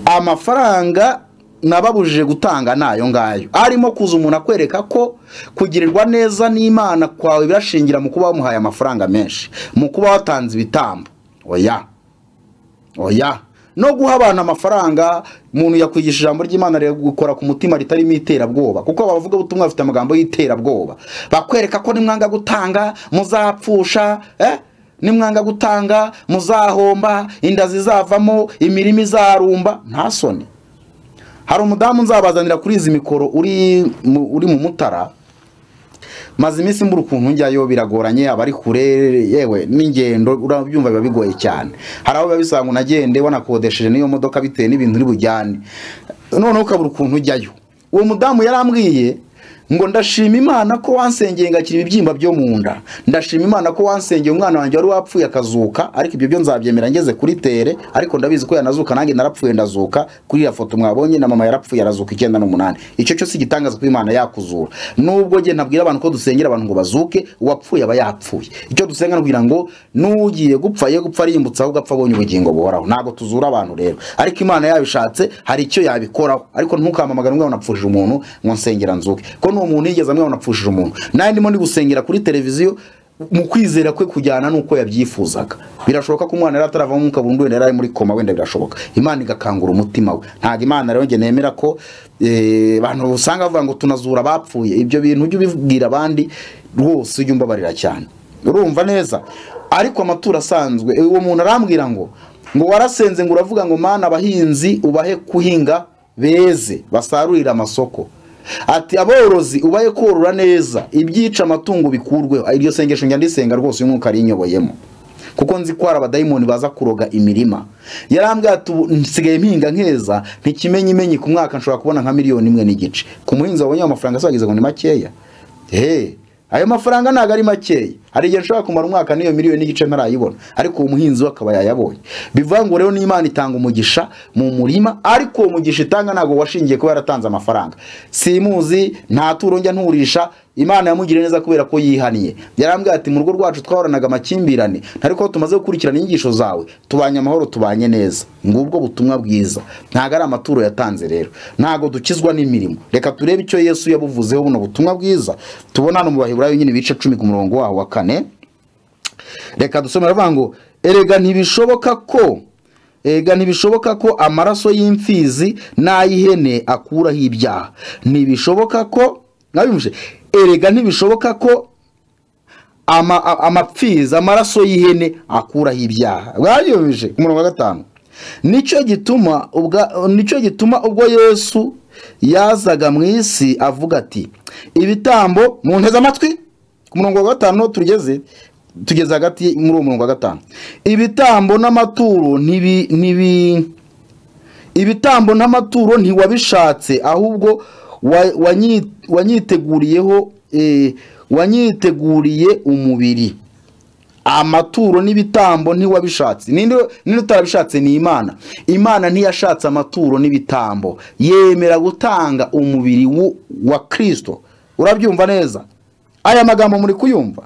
Amafaranga nababujije gutanga nayo ngayo, arimo kuza umuntu akwereka ko kugirirwa neza n'Imana kwawe birashingira mu kuba wamuhaye amafaranga menshi, mu kuba watanze ibitambo. Oya, no guha abantu amafaranga, umuntu yakwigisha ijambo ry'Imana rero gukora ku mutima ritarimo iterabwoba, kuko abavuga ubutumwa bafite amagambo y'iterabwoba, bakwereka ko nimwanga gutanga muzapfusha, nimwanga gutanga muzahomba, inda zizavamo, imirimo izarumba. Nta soni. Hari umudamu nzabazanira kuri izi mikoro uri mu Mutara, maze iminsi mbura ukuntu njyayo, biragoranye, abari kure, yewe n'ingendo urabyumva biba bigoye cyane. Hari abo babisanga unagende wanakodesheje niyo modoka bitewe n'ibintu uri bujyane, none ukabura ukuntu ujyayo. Uwo mudamu yarambwiye ngo ndashima Imana ko wansengeye ngakira ibibyimba byo mu nda, ndashima Imana ko wansengeye umwana wanjye wari wapfuye akazuka, ariko ibyo byo nzabyemera ngeze kuri tere, ariko ndabizi ko yanazuka nanjye narapfuye ndazuka. Kuri ya foto mwabonye na mama yarapfuye arazuka 98. Icyo cyo si gitangaza ko Imana yakuzura, nubwo je ntabwira abantu ko dusengera abantu ngo bazuke, uwapfuye aba yapfuye. Icyo dusenga kugira ngo nugiye gupfa ye gupfa arimbutsa ahubwo apfa abonye ubugingo buhoraho. Ntago tuzura abantu rero, ariko Imana yabishatse hari icyo yabikoraho. Ariko ntukamamagara ngo napfushije umuntu ngo nsengera nzuke, ko umuntu yigeze amwe wanapfushije umuntu. Naye ndimo ndi gusengera kuri televiziyo mu kwizera kwe kujyana nuko yabyifuzaga. Birashoboka ko umwana yaratarava mu kabundu, wenda yari muri koma, wenda birashoboka. Imana igakangura umutima we. Ntago Imana rero nge nemera ko abantu usanga bavuga ngo tunazura abapfuye. Ibyo bintu ujye ubibwira abandi, rwose ujye umbabarira cyane. Urumva neza? Ariko amaturo asanzwe, uwo muntu arambwira ngo warasenze ngo uravuga ngo Mana abahinzi ubahe kuhinga beze basarurira amasoko. Ati aborozi ubaye korora neza, ibyica amatungo bikurweho. Iryo sengesho njya ndisenga rwose umwuka ari inyoboyemo, kuko nzi ko abadayimoni baza kuroga imirima. Yarambwiye ati nsigaye mpinga nkeza, ntikimenyimenyi ku mwaka nshobora kubona nka 1.5 miliyoni. Ku muhinzi wabonye amafaranga asagize ngo ni makeya. Ayo mafaranga ntago ari makeya. Hari igihe nshobora kumara umwaka n'iyo 1.5 miliyoni ntarayibona, ariko uwo muhinzi we akaba yayabonye. Bivuga ngo rero n'Imana itanga umugisha mu murima, ariko uwo mugisha itanga ntago washingiye ko yaratanze amafaranga. Simuzi, nta turo njya nturisha. Imana yamugiriye neza kubera ko yihaniye. Yarambwiye ati mu rugo rwacu twahoranaga amakimbirane, ariko tumaze gukurikirana inyigisho zawe tubanye amahoro, tubanye neza. Ngubwo butumwa bwiza, ntago ari amaturo yatanze rero, ntago dukizwa n'imirimo. Reka turebe icyo Yesu yabuvuzeho buno butumwa bwiza. Tubona hano mu Baheburayo nyine ibice 10 ku murongo waho wa 4. Reka dusomera bavuga ngo erega ntibishoboka ko amaraso y'imfizi n'ay'ihene akuraho ibyaha. Ntibishoboka ko nabimuje, erega ntibishoboka ko amapfizi amaraso y'ihene akuraho ibyaha. Bwayumije ku murongo wa 5. Nicyo gituma ubwo Yesu yazaga mu isi avuga ati ibitambo mu nteze amatwi. Ku murongo wa 5 turigeze, tugeze hagati muri uwo murongo wa 5. Ibitambo n'amaturo ibitambo n'amaturo ntiwabishatse, ahubwo wanyiteguriye umubiri. Amaturo n'ibitambo ntiwabishatse. Ninde utarabishatse? Ni Imana. Imana ntiyashatse amaturo n'ibitambo, yemera gutanga umubiri wa Kristo. Urabyumva neza? Aya magambo muri kuyumva?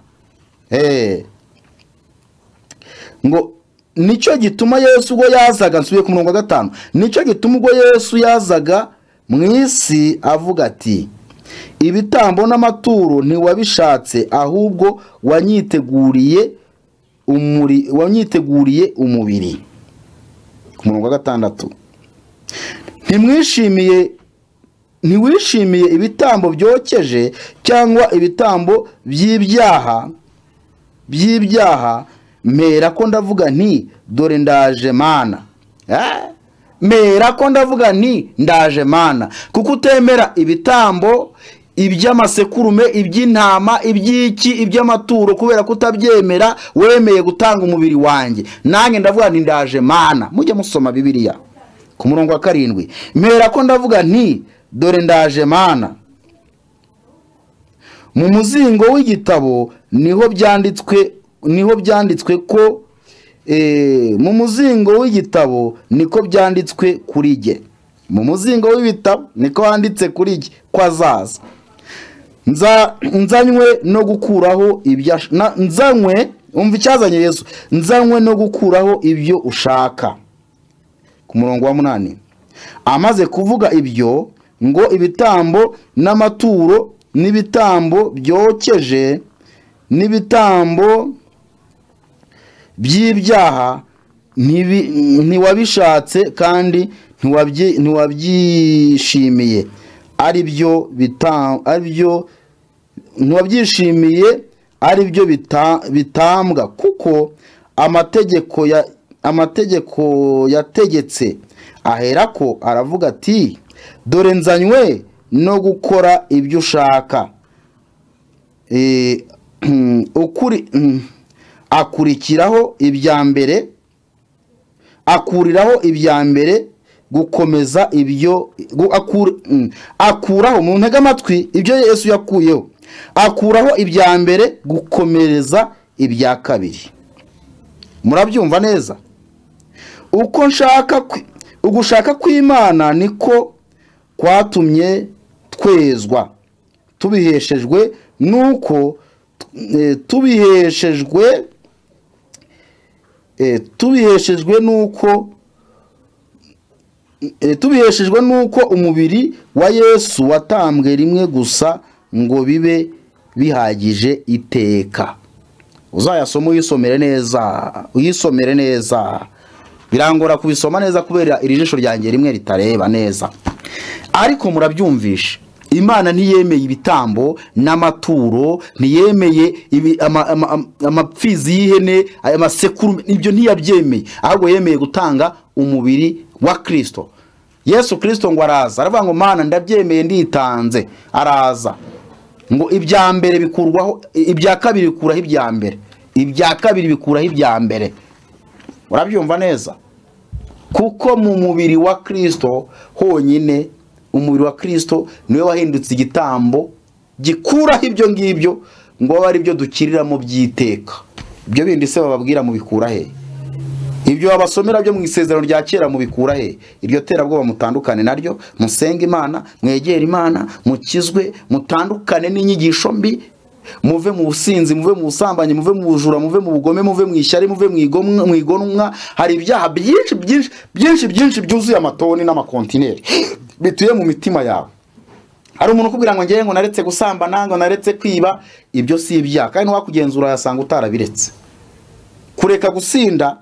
Ngo nicyo gituma Yesu ubwo yazaga, nsubiye ku murongo wa 5, nicyo gituma ubwo Yesu yazaga mu isi avuga ati, ibitambo n'amaturo ntiwabishatse, ahubwo wanyiteguriye umubiri. Ku murongo wa 6, ntiwishimiye ibitambo byokeje cyangwa ibitambo by'ibyaha, mera ko ndavuga nti dore ndaje mana. Mera ko ndavuga nti ndaje mana. Kuko utemera ibitambo, iby'amasekurume, iby'intama, iby'iki, iby'amaturo, kubera ko utabyemera, wemeye gutanga umubiri wanjye, nanjye ndavuga nti ndaje mana. Mujye musoma Bibiliya. Ku murongo wa 7, mera ko ndavuga nti dore ndaje mana. Mu muzingo w'igitabo niho byanditswe ko mu muzingo w'igitabo niko byanditswe kuri jye. Mu muzingo w'ibitabo niko handitse kuri jye ko azaza. Nzanywe no gukuraho umva icyazanye Yesu, nzanywe no gukuraho ibyo ushaka. Ku murongo wa 8, amaze kuvuga ibyo, ngo ibitambo n'amaturo n'ibitambo byokeje n'ibitambo by'ibyaha ntiwabishatse kandi ntiwabyishimiye, ari byo bitambwa, kuko amategeko yategetse. Aherako aravuga ati, dore nzanywe no gukora ibyo ushaka. Akuriraho ibya mbere gukomeza ibyo akuraho, mu ntege amatwi ibyo Yesu yakuyeho. Akuraho ibya mbere gukomereza ibya kabiri. Murabyumva neza? Ugushaka kw'Imana niko kwatumye twezwa, tubiheshejwe nuko umubiri wa Yesu watambwe rimwe gusa ngo bibe bihagije iteka. Uzayasoma uyisomere neza. Birangora kubisoma neza kubera iri jisho ryanjye rimwe ritareba neza. Ariko murabyumvisha, Imana ntiyemeye ibitambo n'amaturo, ntiyemeye amapfizi y'ihene, amasekurume, ibyo ntiyabyemeye. Ahubwo yemeye gutanga umubiri wa Kristo. Yesu Kristo ngo araza, aravuga ngo Mana ndabyemeye nditanze. Araza ngo ibya mbere bikurwaho, ibya kabiri bikuraho ibya mbere, ibya kabiri bikuraho ibya mbere. Urabyumva neza? Kuko mu mubiri wa Kristo honyine, umubiri wa Kristo niwe wahindutse igitambo gikuraho ibyo ngibyo, ngo ari byo dukiriramo byiteka. Ibyo bindi se bababwira mu bikura he? Ibyo babasomera byo mu isezerano rya kera mu bikura he? Iryo terabwoba mutandukane naryo, musenge Imana, mwegere Imana, mukizwe, mutandukane n'inyigisho mbi, muve mu businzi, muve mu busambanyi, muve mu bujura, muve mu bugome, muve mu ishyari, muve mu igonwa. Hari ibyaha byinshi byuzuye amatoni n'amakontineri bituye mu mitima yawe. Hari umuntu ukubwira ngo ngiye ngo naretse gusambana, ngo naretse kwiba. Ibyo si ibyaha, kandi wakugenzura yasanga utarabiretse. Kureka gusinda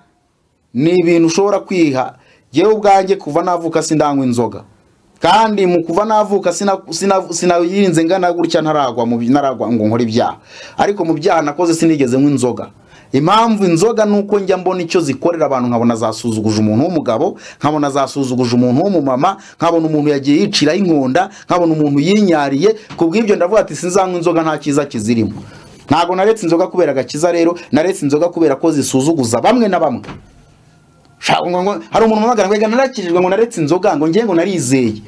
ni ibintu ushobora kwiha. Jewe ubwanjye kuva navuka sindanywa inzoga, kandi mu kuva navuka sinayirinze ngana gutya ntaragwa ngo nkora ibyaha. Ariko mu byaha nakoze sinigeze nywa inzoga. Impamvu inzoga nuko njya mbona icyo zikorera abantu, nkabona zasuzuguje umuntu w'umugabo, nkabona zasuzuguje umuntu w'umumama, nkabona umuntu yagiye yiciraho inkonda, nkabona umuntu yinyariye. Kubw'ibyo ndavuga ati sinzanywa inzoga, nta cyiza kizirimo. ntago naretse inzoga kubera agakiza rero, naretse inzoga kubera ko zisuzuguza bamwe na bamwe. Hari umuntu mpamagara ngo narakijijwe ngo naretse inzoga ngo ngiye ngo narizeye.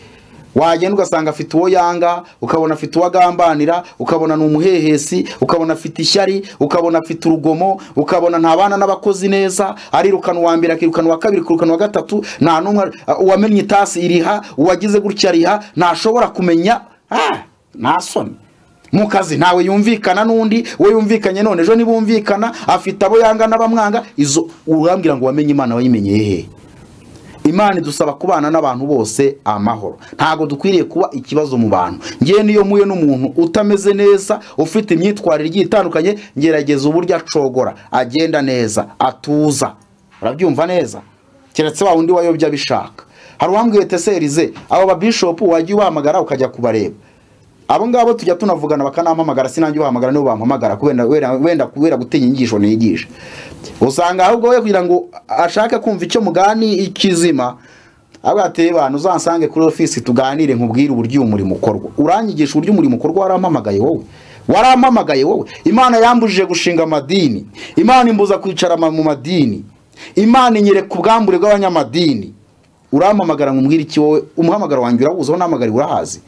Wagenda ugasanga afite uwo yanga, ukabona afite uwo agambanira, ukabona n'umuhehesi, ukabona afite ishyari, ukabona afite urugomo, ukabona ntabana n'abakozi neza, arirukana uwa mbere akirukana uwa kabiri akirukana uwa gatatu, nta numwe uwamenye itasi iriha, uwagize gutya ariha, ntashobora kumenya. Nta soni. Mu kazi ntawe yumvikana n'undi, we yumvikanye none ejo nibumvikana, afite abo yanga n'abamwanga. Izo urambwira ngo wamenye Imana wayimenye hehe? Imana idusaba kubana n'abantu bose amahoro. Ntago dukwiriye kuba ikibazo mu bantu. Ngiye niyo muye n'umuntu utameze neza, ufite imyitwarire igiye itandukanye, ngerageza uburyo acogora, agenda neza, atuza. Urabyumva neza? Keretse wa undi wayobya bishaka. Hari uwambwiye teserize, abo ba bishop wagiye ubahamagara ukajya kubareba. Abo ngabo tujya tunavugana bakanampamagara, sinanjye ubahamagara nibo bampamagara kubera gutinya inyigisho niyigisha. Usanga ahubwo we kugira ngo ashaka kumva icyo mugani ikizima, abateye abantu uzansange kuri office tuganire nkubwire uburyo umurimo ukorwa. Uranyigisha uburyo umurimo ukorwa, warampamagaye wowe. Imana yambujije gushinga amadini, Imana imbuza kwicara mu madini, Imana inyereka ubwambure bw'abanyamadini. Urampamagara nkubwire iki wowe? Umuhamagaro wanjye urawuzi, aho nahamagari urahazi?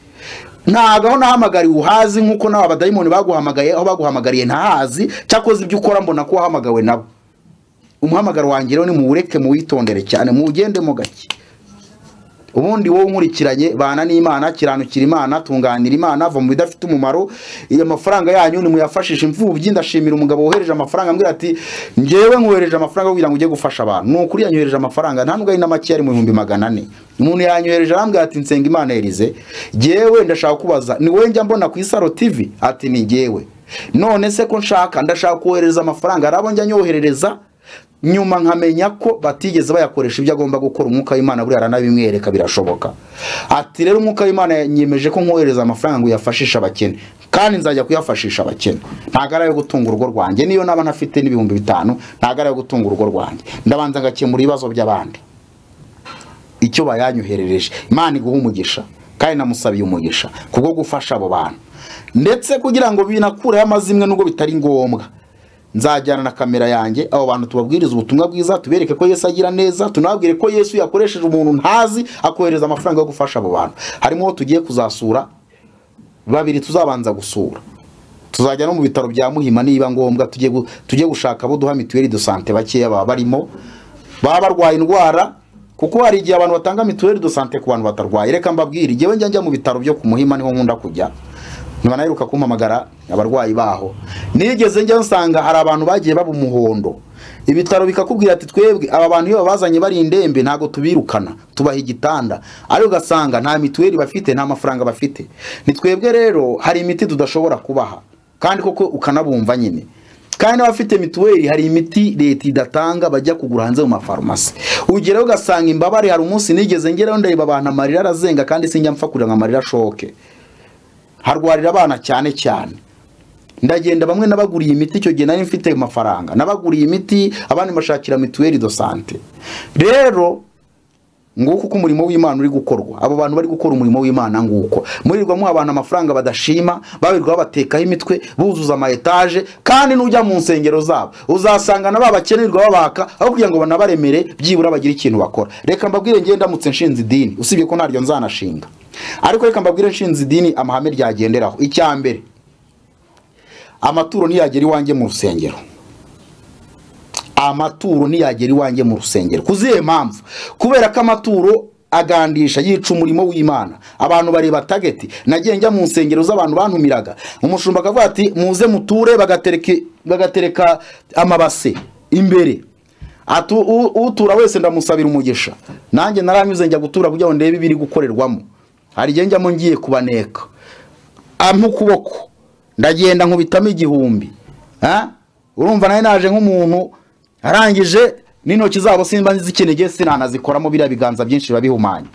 Nagaho nahamagari uhazi nkuko nawe abadayimoni baguhamagaye, aho baguhamagariye ntahazi, cyakoze ibyo ukora mbona ko wahamagawe nabo. Umuhamagaro wanjye rero ni muwureke muwitondere cyane, muwugende mu gake. Ubundi wowe nkurikiranye bana n'Imana, kiranukira Imana, tunganira Imana, va mu bidafite umumaro. Iyo mafaranga yanyu ni muyafashisha imfubyi. Ndashimira umugabo wohereje amafaranga ambwira ati ngewe nkohereje amafaranga kugira ngo ujye gufasha abantu. Nukuri yanyohereje amafaranga nta nubwo ari n'amaki ari mu 400. Umuntu yanyohereje arambwira ati nsenga Imana Elize, ngewe ndashaka kubaza ni wowe njya mbona ku Isaro TV? Ati ni ngewe. None se ko ndashaka kohereza amafaranga, arabo njya nyoherereza nyuma nkamenya ko batigeze bayakoresha ibyo agomba gukora. Umwuka w'Imana buri aranabimwereka, birashoboka. Ati rero umwuka w'Imana yanyemeje ko nkohereza amafaranga ngo yafashisha abakene, kandi nzajya kuyafashisha abakene. Ntagara yo gutunga urugo rwanjye, niyo naba nafite n'ibihumbi 5, ntagara yo gutunga urugo rwanjye. Ndabanza ngakemura ibibazo by'abandi. Icyo bayanyoherereje, Imana iguha umugisha, kandi namusabiye umugisha kubwo gufasha abo bantu. Ndetse kugira ngo binakure amazimwe nubwo bitari ngombwa, nzajyana na kamera yanjye abo bantu tubabwiriza ubutumwa bwiza, tubereke ko Yesu agira neza, tunabwire ko Yesu yakoresheje umuntu ntazi akohereza amafaranga yo gufasha abo bantu. Harimo tugiye kuzasura 2 tuzabanza gusura. Tuzajya no mu bitaro bya Muhima niba ngombwa, tujye gushaka abo duha mituweli de santé bakeya baba barimo, baba barwaye indwara, kuko hari igihe abantu batanga mituweli de santé ku bantu batarwaye. Reka mbabwire, igihe njya mu bitaro byo ku Muhima niho nkunda kujya. Nibanayiruka kumpamagara abarwayi baho. Nigeze njya nsanga hari abantu bagiye baba umuhondo. Ibitaro bikakubwira ati twebwe aba bantu iyo babazanye bari indembe ntago tubirukana, tubaha igitanda. Ari ugasanga nta mituweli bafite, nta mafaranga bafite. Ni twebwe rero hari imiti tudashobora kubaha, kandi koko ukanabumva nyine. Kandi n'abafite mituweli hari imiti leta idatanga bajya kugura hanze mu mafarumasi. Ugeraho ugasanga imbabare. Hari umunsi nigeze ngeraho ndeba abantu amarira arazenga, kandi sinjya mpfa kugira ngo amarira shoke. Harwarira abana cyane. Ndagenda bamwe nabaguriye imiti, icyo gihe nari mfite amafaranga, nabaguriye imiti, abandi bashakira mituweli de santé. Rero nguko uko umurimo w'Imana uri gukorwa, abo bantu bari gukora umurimo w'Imana nguko. Murirwa mu abantu amafaranga badashima, babirwa batekaho imitwe, buzuza ama etage, kandi nujya mu nsengero zabo uzasanga nababakenerwa babaka, aho kugira ngo banabaremere byibura bagira ikintu bakora. Reka mbabwire ngiye ndamutse nshinze idini, usibye ko naryo nzanashinga, ariko reka mbabwire nshinze idini amahame ryagenderaho. Icyambere, amaturo ntiyagera iwanjye mu rusengero. Amaturo ntiyagera iwanjye mu rusengero. Kuziye mpamvu, kubera ko amaturo agandisha, yica umurimo w'Imana. Abantu bareba target. Nagiye njya mu nsengero z'abantu bantumiraga, umushumba akavuga ati muze muture, bagatereka amabase imbere. Atu utura wese ndamusabira umugisha. Nanjye naranyuze njya gutura kugira ngo ndebe ibiri gukorerwamo. Hari igihe njyamo ngiye kubaneka, ampa ukuboko ndagenda nkubitamo 1000. Urumva naye naje nk'umuntu arangije n'intoki zabo simba zikeneye, sinanazikoramo biriya biganza byinshi babihumanye.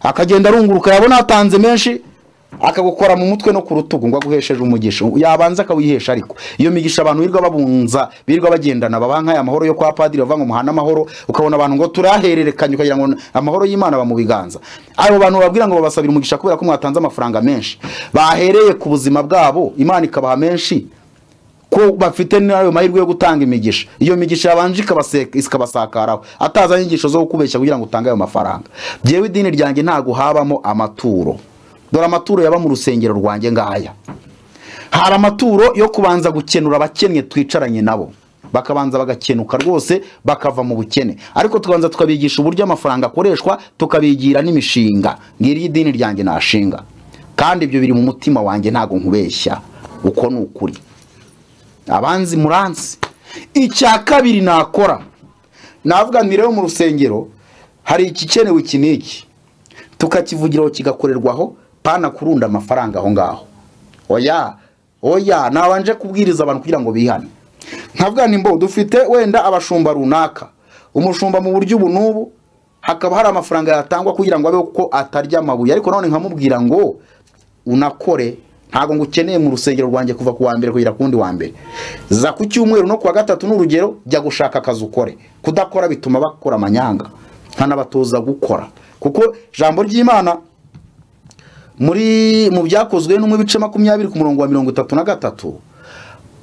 Akagenda arunguruka, yabona atanze menshi, akagukora mu mutwe no ku rutugu ngo aguhesheje umugisha. Yabanza akawihesha, ariko iyo migisha abantu birirwa babunza, birirwa bagendana, babanka ya mahoro yo kwa padiri bavanga umuhana amahoro, ukabona abantu ngo turahererekanye ukagira ngo amahoro y'Imana bamubiganza. Abo bantu babwira ngo babasabira umugisha kubera ko mwatanze amafaranga menshi, bahereye ku buzima bwabo, Imana ikabaha menshi. ko bafite nayo mahirwe yo gutanga imigisha. Iyo migisha yabanje ikabasakaraho, ataza inyigisho zo gukubeshya kugira ngo utange ayo mafaranga. Byewe idini ryanjye ntago habamo amaturo. Dore amaturo yaba mu rusengero rwanjye ngaya. Hari amaturo yo kubanza gukenura abakennye twicaranye nabo, bakabanza bagakenuka rwose bakava mu bukene, ariko tubanza tukabigisha uburyo amafaranga akoreshwa, tukabigira n'imishinga. Ngiri idini ryanjye nashinga, kandi ibyo biri mu mutima wanjye ntago nkubeshya, uko ni ukuri. Abanzi muranzi. Icya kabiri nakora, navuga nti rero mu rusengero hari ikikenewe iki n'iki, tukakivugiraho kigakorerwaho, pana kurunda amafaranga aho ngaho. Oya nabanje kubwiriza abantu kugira ngo bihane. Nkavuga nti mbo dufite wenda abashumba runaka, umushumba mu buryo ubu n'ubu, hakaba hari amafaranga yatangwa kugira ngo abe uko atarya amabuye, ariko none nkamubwira ngo unakore, ntago ngukeneye mu rusengero rwanjye kuva ku wa mbere kugera ku wundi wa mbere. Za ku cyumweru no ku wa gatatu n'urugero jya gushaka akazi ukore. Kudakora bituma bakora amanyanga. Nkanabatoza gukora, kuko ijambo ry'Imana mu byakozwe no mu bice 20 ku murongo wa 33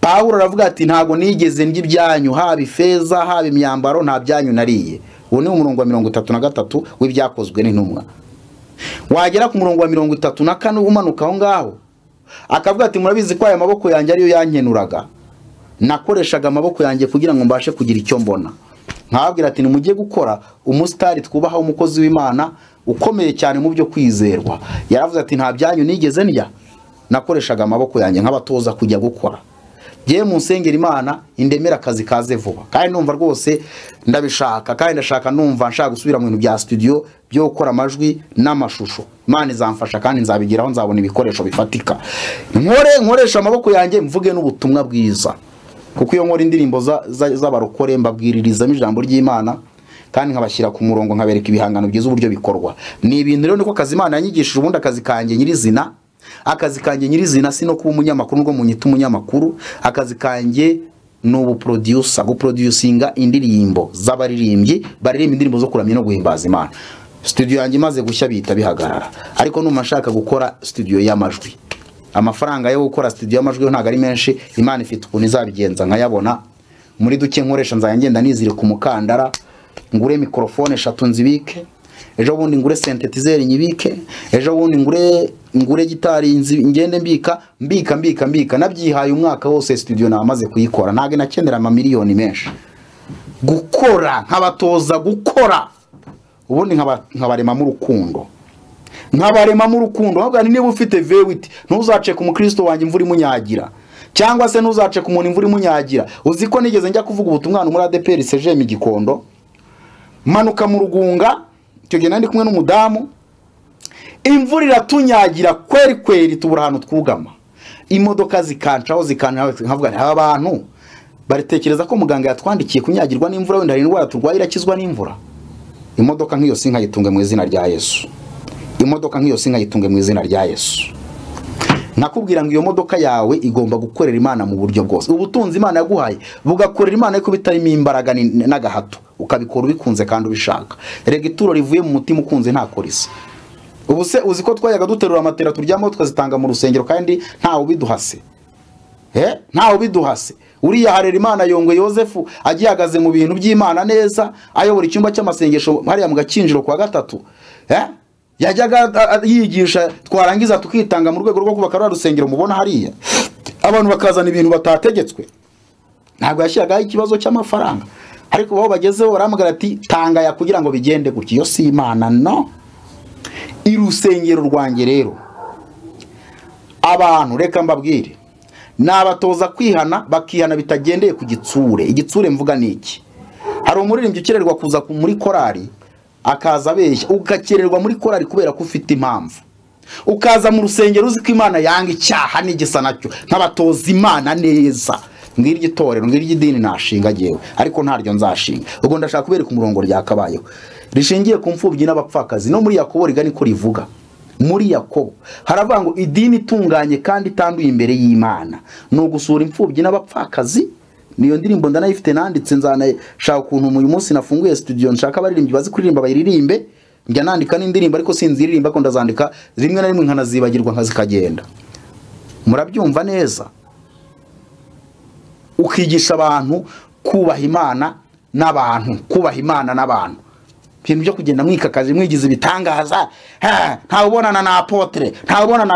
Pawulo aravuga ati ntago nigeze ndya ibyanyu, haba ifeza haba imyambaro, nta byanyu nariye. Uwo ni umurongo wa 33 w'ibyakozwe n'intumwa. Wagera ku murongo wa 34 umanuka aho ngaho akavuga ati murabizi ko aya maboko yanjye ariyo yankenuraga, nakoreshaga amaboko yanjye kugira ngo mbashe kugira icyo mbona. Nkababwira ati nimujye gukora umusitari twubaha umukozi w'Imana ukomeye cyane mu byo kwizerwa. Yaravuze ati nta byanyu nigeze ndya, nakoreshaga amaboko yanjye nk'abatoza kujya gukora. Giye mu nsengero Imana indemera akazi kaze vuba, kandi numva rwose ndabishaka, kandi ndashaka numva nshaka gusubira mu bintu bya studio byo gukora amajwi n'amashusho. Imana izamfasha kandi nzabigiraho, nzabona ibikoresho bifatika. Nkoresha amaboko yanjye mvuge n'ubutumwa bwiza, kuko iyo nkora indirimbo z'abarokore mbabwiririzamo ijambo ry'Imana, kandi nkabashyira ku murongo nkabereka ibihangano byiza uburyo bikorwa. Ni ibintu rero niko kazi Imana yanyigishije. Ubundi akazi kanjye nyirizina, akazi kanjye nyirizina si no kuba umunyamakuru ngo munyite umunyamakuru. Akazi kanjye ni ubuproducer, guproducinga indirimbo z'abaririmbyi baririmba indirimbo zo kuramya no guhimbaza Imana. Studio yanjye imaze gushya bihita bihagarara, ariko numa nshaka gukora studio y'amajwi. Amafaranga yo gukora studio y'amajwi ntago ari menshi. Imana ifite ukuntu izabigenza nkayabona. Muri duke nkoresha nzayangenda nizire ku mukandara, ngure mikrofone 3 nzibike, ejo bundi ngure synthesizer nyibike, ejo bundi ngure gitari ngende mbika nabyihaye umwaka wose studio namaze kuyikora. Ntage nakenera ama miliyoni menshi gukora, nkabatoza gukora, ubundi nkabarema mu rukundo. Ahubwo niba ufite vewiti ntuzace ku mukristo wanjye imvura imunyagira, cyangwa se ntuzace ku muntu imvura imunyagira. Uzi ko nigeze njya kuvuga ubutumwa muri ADPR CGM Gikondo, manuka mu Rugunga, icyo gihe nandi kumwe n'umudamu, imvura iratunyagira kweri tubura ahantu twugama, imodoka zikancaho nkavuga nti aba bantu baritekereza ko muganga yatwandikiye kunyagirwa n'imvura, wenda hari indwara turwaye irakizwa n'imvura. Imodoka nk'iyo sinkayitunge mu izina rya Yesu. Nakubwira ngo iyo modoka yawe igomba gukorera Imana mu buryo bwose. Ubutunzi Imana yaguhaye bugakorera Imana ariko bitarimo imbaraga n'agahato, ukabikora ubikunze kandi ubishaka. Erega ituro rivuye mu mutima ukunze ntakorisa. Ubu se uzi ko twayaga duterura amatera turyamo tukazitanga mu rusengero kandi ntawe ubiduhase. Ntawe ubiduhase. Uriya harera Imana Yongwe Yozefu agihagaze mu bintu by'Imana neza, ayobora icyumba cy'amasengesho hariya mu Gakinjiro kwa gatatu. Yajyaga yigisha twarangiza tukitanga mu rwego rwo kubaka rusengero mubona hariya. Abantu bakazana ibintu batategetswe. Ntabwo yashyiraga ikibazo cy'amafaranga. Ariko baho bagezeho baramugara ati tanga ya kugira ngo bigende gutyo. Yo si Imana no. Irusengero rwanjye rero, abantu reka mbabwire, nabatoza kwihana, bakihana bitagendeye ku gitsure. Igitsure mvuga niki? Hari umuririmbyi ukererwa kuza muri korari, akaza abeshya, ugakererwa muri korari kubera ko ufite impamvu. Ukaza mu rusengero uzi ko Imana yanga icyaha n'igisa nacyo. Nkabatoza Imana neza. Ngiri gitorero, ngiri idini nashinga jewe, ariko ntaryo nzashinga. Ubwo ndashaka kubereka umurongo ryakabayeho. Rishingiye ku mfubyi n'abapfakazi. No muri Yakobo rigani ko rivuga. Muri Yakobo haravuga ngo idini itunganye kandi itanduye imbere y'Imana no gusura imfubyi n'abapfakazi. Niyo ndirimbo ndanayifite nanditse, nzanashaka ukuntu uyu munsi nafunguye studio nshaka abaririmbyi bazi kuririmba bayiririmbe. Njya nandika n'indirimbo ariko sinziririmba ko ndazandika rimwe na rimwe nkanazibagirwa nkazikagenda. Murabyumva neza? ukigisha abantu kubaha Imana n'abantu ibintu byo kugenda mwikakaje mwigize ibitangaza, ntawe ubonana na apotre, ntawe ubonana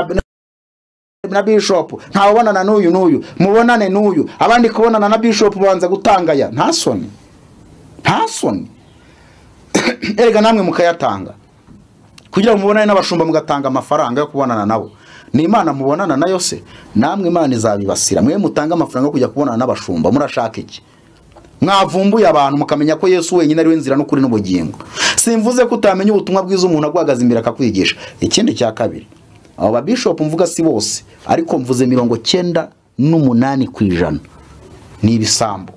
na bishop, ntawe ubonana n'uyu mubonane n'uyu, abandi kubonana na bishop banza gutangaya. Nta soni erega namwe mukayatanga kugira ngo mubonane n'abashumba, mugatanga amafaranga yo kubonana nabo. Ni Imana mubonana nayo se? Namwe Imana izabibasira. Mwe mutanga amafaranga yo kujya kubonana n'abashumba, murashaka iki? Mwavumbuye abantu mukamenya ko Yesu wenyine ari we nzira n'ukuri n'ubugingo. Simvuze ko utamenya ubutumwa bwiza umuntu agwagaza imbere akakwigisha. Ikindi cya kabiri, abo ba bishop mvuga si bose, ariko mvuze 98% ni ibisambo,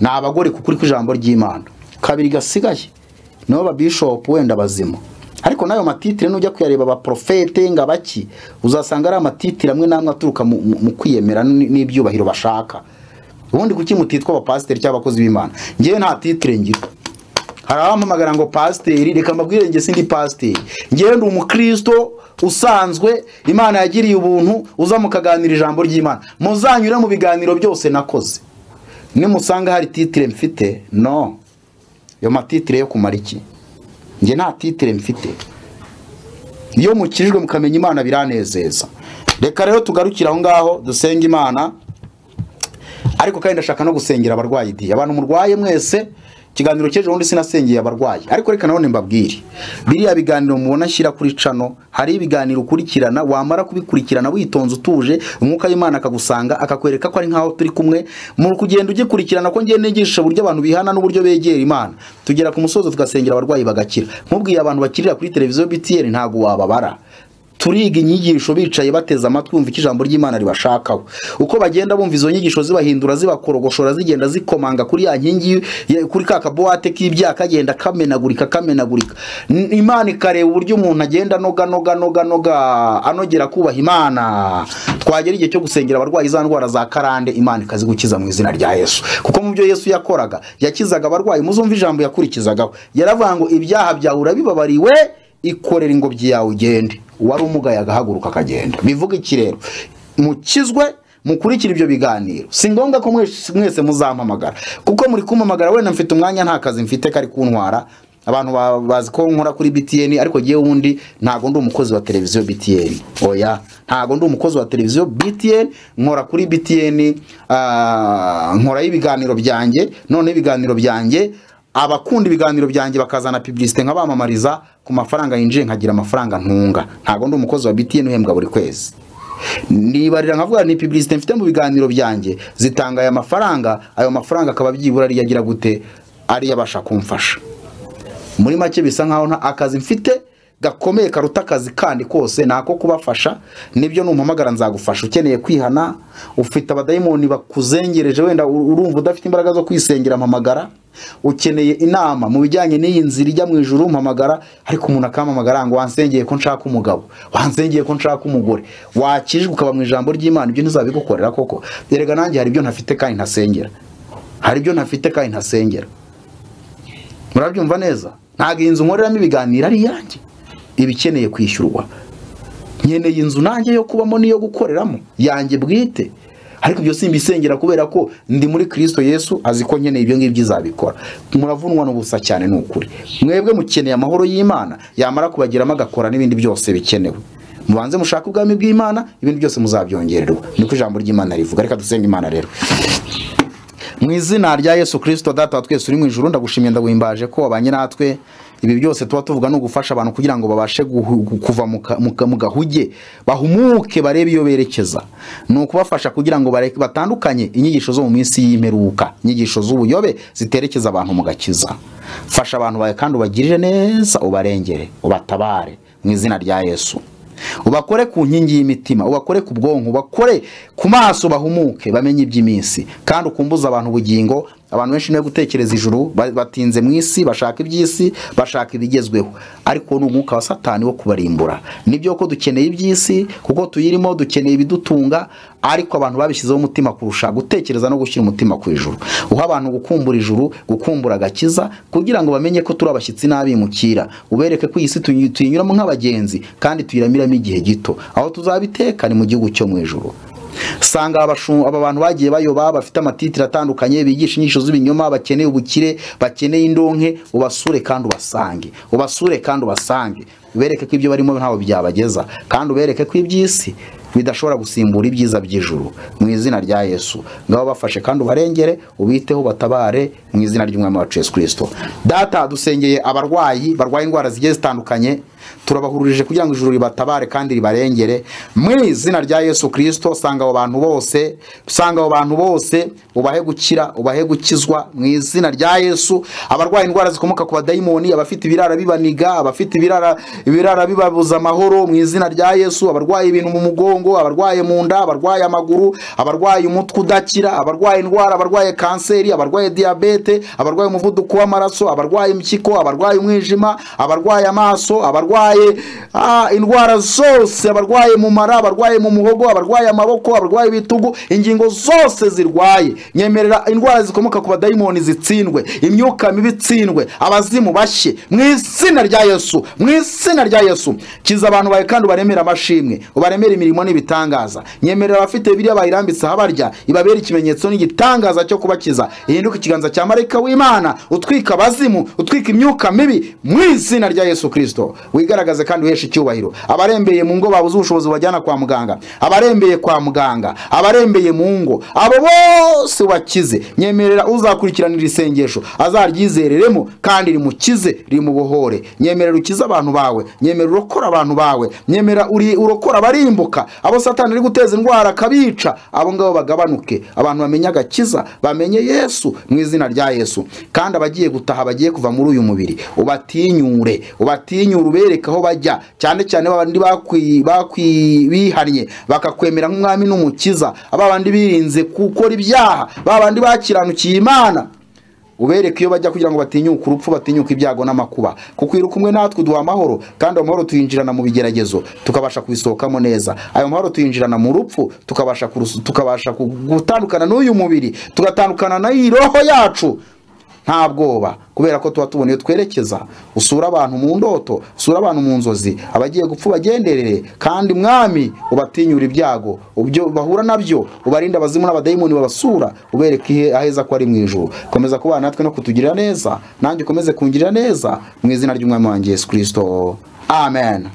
ni abagore kukuri kw'ijambo ry'Imana. Kabiri gasigaye nabo ba bishop wenda bazima, ariko nayo matitire nujya kuyareba aba profete ngabaki uzasanga ari amatitire amwe namwe aturuka mu kwiyemera n'ibyubahiro bashaka. Ubundi kuki mutitwa aba pastor cyangwa abakozi b'Imana? Ngiye nta titire ngira. Hari abampamagara ngo pastor, reka mbabwire nge sindi pastor. Ngiye ndi umukristo usanzwe Imana yagiriye ubuntu, uza mukaganira ijambo ry'Imana. Muzanyure mu biganiro byose nakoze. Nimusanga hari titire mfite, no. Yo matitire yo kumara iki? Nge nta titire mfite. Iyo mukijwe mukamenya Imana biranezeza. Reka rero tugarukira aho ngaho dusenga Imana. Ariko kandi ndashaka no gusengera abarwayi di. Abantu murwaye mwese, kiganiro cyeje undi sinasengeye abarwayi. Ariko reka none mbabwire. Biriya biganiro mubona shyira kuri cano, hari ibiganiro ukurikirana, wamara kubikurikirana witonze utuje, umwuka w'Imana akagusanga akakwereka ko ari nkaho turi kumwe. Mu kugenda ugikurikirana ko ngiye nigisha buryo abantu bihana n'uburyo begera Imana. Tugera ku musozo tugasengera abarwayi bagakira. Nkubwiye abantu bakirira kuri televiziyo BTN ntago wababara. Turiga inyigisho bicaye bateza amatwi umva ijambo ry'Imana ribashakaho. Uko bagenda bumva izo nyigisho zibahindura zibakorogoshora zigenda zikomanga kuri ya nkingi kuri ka kaboate k'ibya kagenda kamenagurika. Imana ikareba uburyo umuntu agenda noga anogera kubaha Imana. Twagera igihe cyo gusengera abarwayi za ndwara za karande, Imana ikazi gukiza mu izina rya Yesu. Kuko mu byo Yesu yakoraga yakizaga abarwayi. Muzumva ijambo yakurikizagaho, yaravuga ngo ibyaha byawe urabibabariwe, ikorera ingobyi yawe ugende. Wari umugaye agahaguruka akagenda. Bivuga iki rero? Mukizwe mukurikira ibyo biganiro. Si ngombwa ko mwese muzampamagara, kuko muri kumpamagara wenda mfite umwanya nta kazi mfite kari kuntwara. Abantu bazi ko nkora kuri BTN, ariko giye wundi ntago ndi umukozi wa televiziyo BTN. Oya, ntago ndi umukozi wa televiziyo BTN, nkora kuri BTN, nkora ibiganiro byanjye. None ibiganiro byanjye abakunda ibiganiro byanjye bakazana publicité nkabamamariza ku mafaranga yinjiye, nkagira amafaranga ntunga. Ntago ndi umukozi wa BTN uhembwa buri kwezi. Nibarira nkavuga ni publicité mfite mu biganiro byanjye zitanga aya mafaranga, ayo mafaranga akaba byibura ari yagira gute, ari yabasha kumfasha. Muri make bisa nkaho nta akazi mfite gakomeye karuta akazi kandi kose nako kubafasha. Nibyo numpamagara nzagufasha. Ukeneye kwihana, ufite abadayimoni bakuzengereje, wenda urumva udafite imbaraga zo kwisengera, mpamagara. Ukeneye inama mu bijyanye n'iyi nzira ijya mu ijuru, mpamagara. Ariko umuntu akampamagara ngo wansengeye ko nshaka umugabo, wansengeye ko nshaka umugore, wakijwe ukaba mu ijambo ry'Imana, ibyo ntizabigukorera koko? Erega nanjye hari ibyo ntafite kandi ntasengera. Murabyumva neza? Ntago inzu nkoreramo ibiganiro ari yanjye, ibikeneye kwishyurwa. Nkeneye inzu nanjye yo kubamo niyo gukoreramo yanjye bwite. Ariko ibyo simbisengera kubera ko ndi muri Kristo Yesu, azi ko nkeneye ibyo ngibyo izabikora. Muravunwa n'ubusa cyane n'ukuri. Mwebwe mukeneye amahoro y'Imana, yamara kubagiramo agakora n'ibindi byose bikenewe. Mubanze mushaka ubwami bw'Imana, ibindi byose muzabyongererwa. Niko ijambo ry'Imana rivuga. Reka dusenga Imana rero. Mu izina rya Yesu Kristo, Data wa twese uri mu ijuru, ndagushimiye ndaguhimbaje ko wabanye natwe. Ibi byose tuba tuvuga no gufasha abantu kugira ngo babashe kuva mu gahuge, bahumuke, barebe iyo berekeza. Ni ukubafasha kugira ngo batandukanye inyigisho zo mu minsi y'imperuka, inyigisho z'ubuyobe ziterekeza abantu mu gakiza. Fasha abantu bawe kandi ubagirire neza, ubarengere, ubatabare mu izina rya Yesu. Ubakore ku nkingi y'imitima, ubakore ku bwonko, ubakore ku maso, bahumuke bamenye iby'iminsi, kandi ukumbuza abantu ubugingo. Abantu benshi no gutekereza ijuru, batinze mu isi, bashaka iby'isi, bashaka ibigezweho, ariko ni umwuka wa Satani wo kubarimbura. Nibyo ko dukeneye iby'isi kuko tuyirimo, dukeneye ibidutunga, ariko abantu babishyizeho umutima kurusha gutekereza no gushyira umutima ku ijuru. Uha abantu gukumbura ijuru, gukumbura agakiza, kugira ngo bamenye ko turi abashyitsi n'abimukira. Ubereke ko iyi si tuyinyuramo nk'abagenzi kandi tuyiramiramo igihe gito, aho tuzabiteka ni mu gihugu cyo mu ijuru. sanga aba bantu bagiye bayoba bafite amatitire atandukanye bigisha inyisho z'ibinyoma, bakeneye ubukire, bakeneye indonke, ubasure kandi ubasange ubereke ko ibyo barimo ntaho byabageza, kandi ubereke ko iby'isi bidashobora gusimbura ibyiza by'ijuru mu izina rya Yesu. Ngabo bafashe kandi ubarengere, ubiteho, batabare mu izina ry'Umwami wacu Yesu Kristo. Data, dusengeye abarwayi barwaye indwara zigiye zitandukanye, turabahururije kugira ngo ijuru ribatabare kandi ribarengere mu izina rya Yesu Kristo. Sanga abo bantu bose ubahe gukira, ubahe gukizwa mu izina rya Yesu. Abarwaye indwara zikomoka ku badayimoni, abafite ibirara bibaniga, abafite ibirara bibabuza amahoro mu izina rya Yesu, abarwaye ibintu mu mugongo, abarwaye mu nda, abarwaye amaguru, abarwaye umutwe udakira, abarwaye indwara, abarwaye kanseri, abarwaye diabete, abarwaye umuvuduko w'amaraso, abarwaye impyiko, abarwaye umwijima, abarwaye amaso, abarwaye indwara zose, abarwaye mu mara, abarwaye mu muhogo, abarwaye amaboko, abarwaye ibitugu, ingingo zose zirwaye, nyemerera indwara zikomoka ku badayimoni zitsindwe, imyuka mibi itsindwe, abazimu bashye mu izina rya Yesu, mu izina rya Yesu. Kiza abantu bawe kandi ubaremera amashimwe, ubaremera imirimo n'ibitangaza. Nyemerera abafite Bibiliya bayirambitse ahabarya, ibabera ikimenyetso n'igitangaza cyo kubakiza. Ihinduka ikiganza cya marayika w'Imana, utwika abazimu, utwika imyuka mibi mu izina rya Yesu Kristo. Wigaragaze kandi uhesha icyubahiro. Abarembeye mu ngo babuze ubushobozi bajyana kwa muganga, abarembeye kwa muganga, abarembeye mu ngo, abo bose wakize. Nyemerera uzakurikiranira isengesho azaryizereremo kandi rimukize, rimubohore. Nyemerera ukiza abantu bawe, nyemerera urokora abantu bawe, nyemerera urokora barimbuka, abo Satani ari guteza indwara kabica, abo ngabo bagabanuke, abantu bamenye agakiza, bamenye Yesu mu izina rya Yesu. Kandi abagiye gutaha, bagiye kuva muri uyu mubiri, ubatinyure ubereka aho bajya, cyane cyane babandi bihannye bakakwemera nk'umwami n'umukiza, abandi birinze gukora ibyaha, babandi bakiranukiye Imana, ubereke iyo bajya kugira ngo batinyuke urupfu, batinyuke ibyago n'amakuba, kuko iri kumwe natwe duha amahoro, kandi amahoro tuyinjirana mu bigeragezo tukabasha kubisohokamo neza. Ayo mahoro tuyinjirana mu rupfu tukabasha gutandukana n'uyu mubiri, tugatandukana na roho yacu nta bwoba, kubera ko tuba tubona iyo twerekeza. Usura abantu mu ndoto, usura abantu mu nzozi, abagiye gupfa bagenderere, kandi Mwami ubatinyura ibyago ubyo bahura nabyo, ubarinda abazimu n'abadayimoni babasura, ubereke aheza ko ari mu ijuru. Komeza kubana natwe no kutugirira neza, nanjye ukomeze kungirira neza mu izina ry'Umwami wanjye Yesu Kristo. Amen.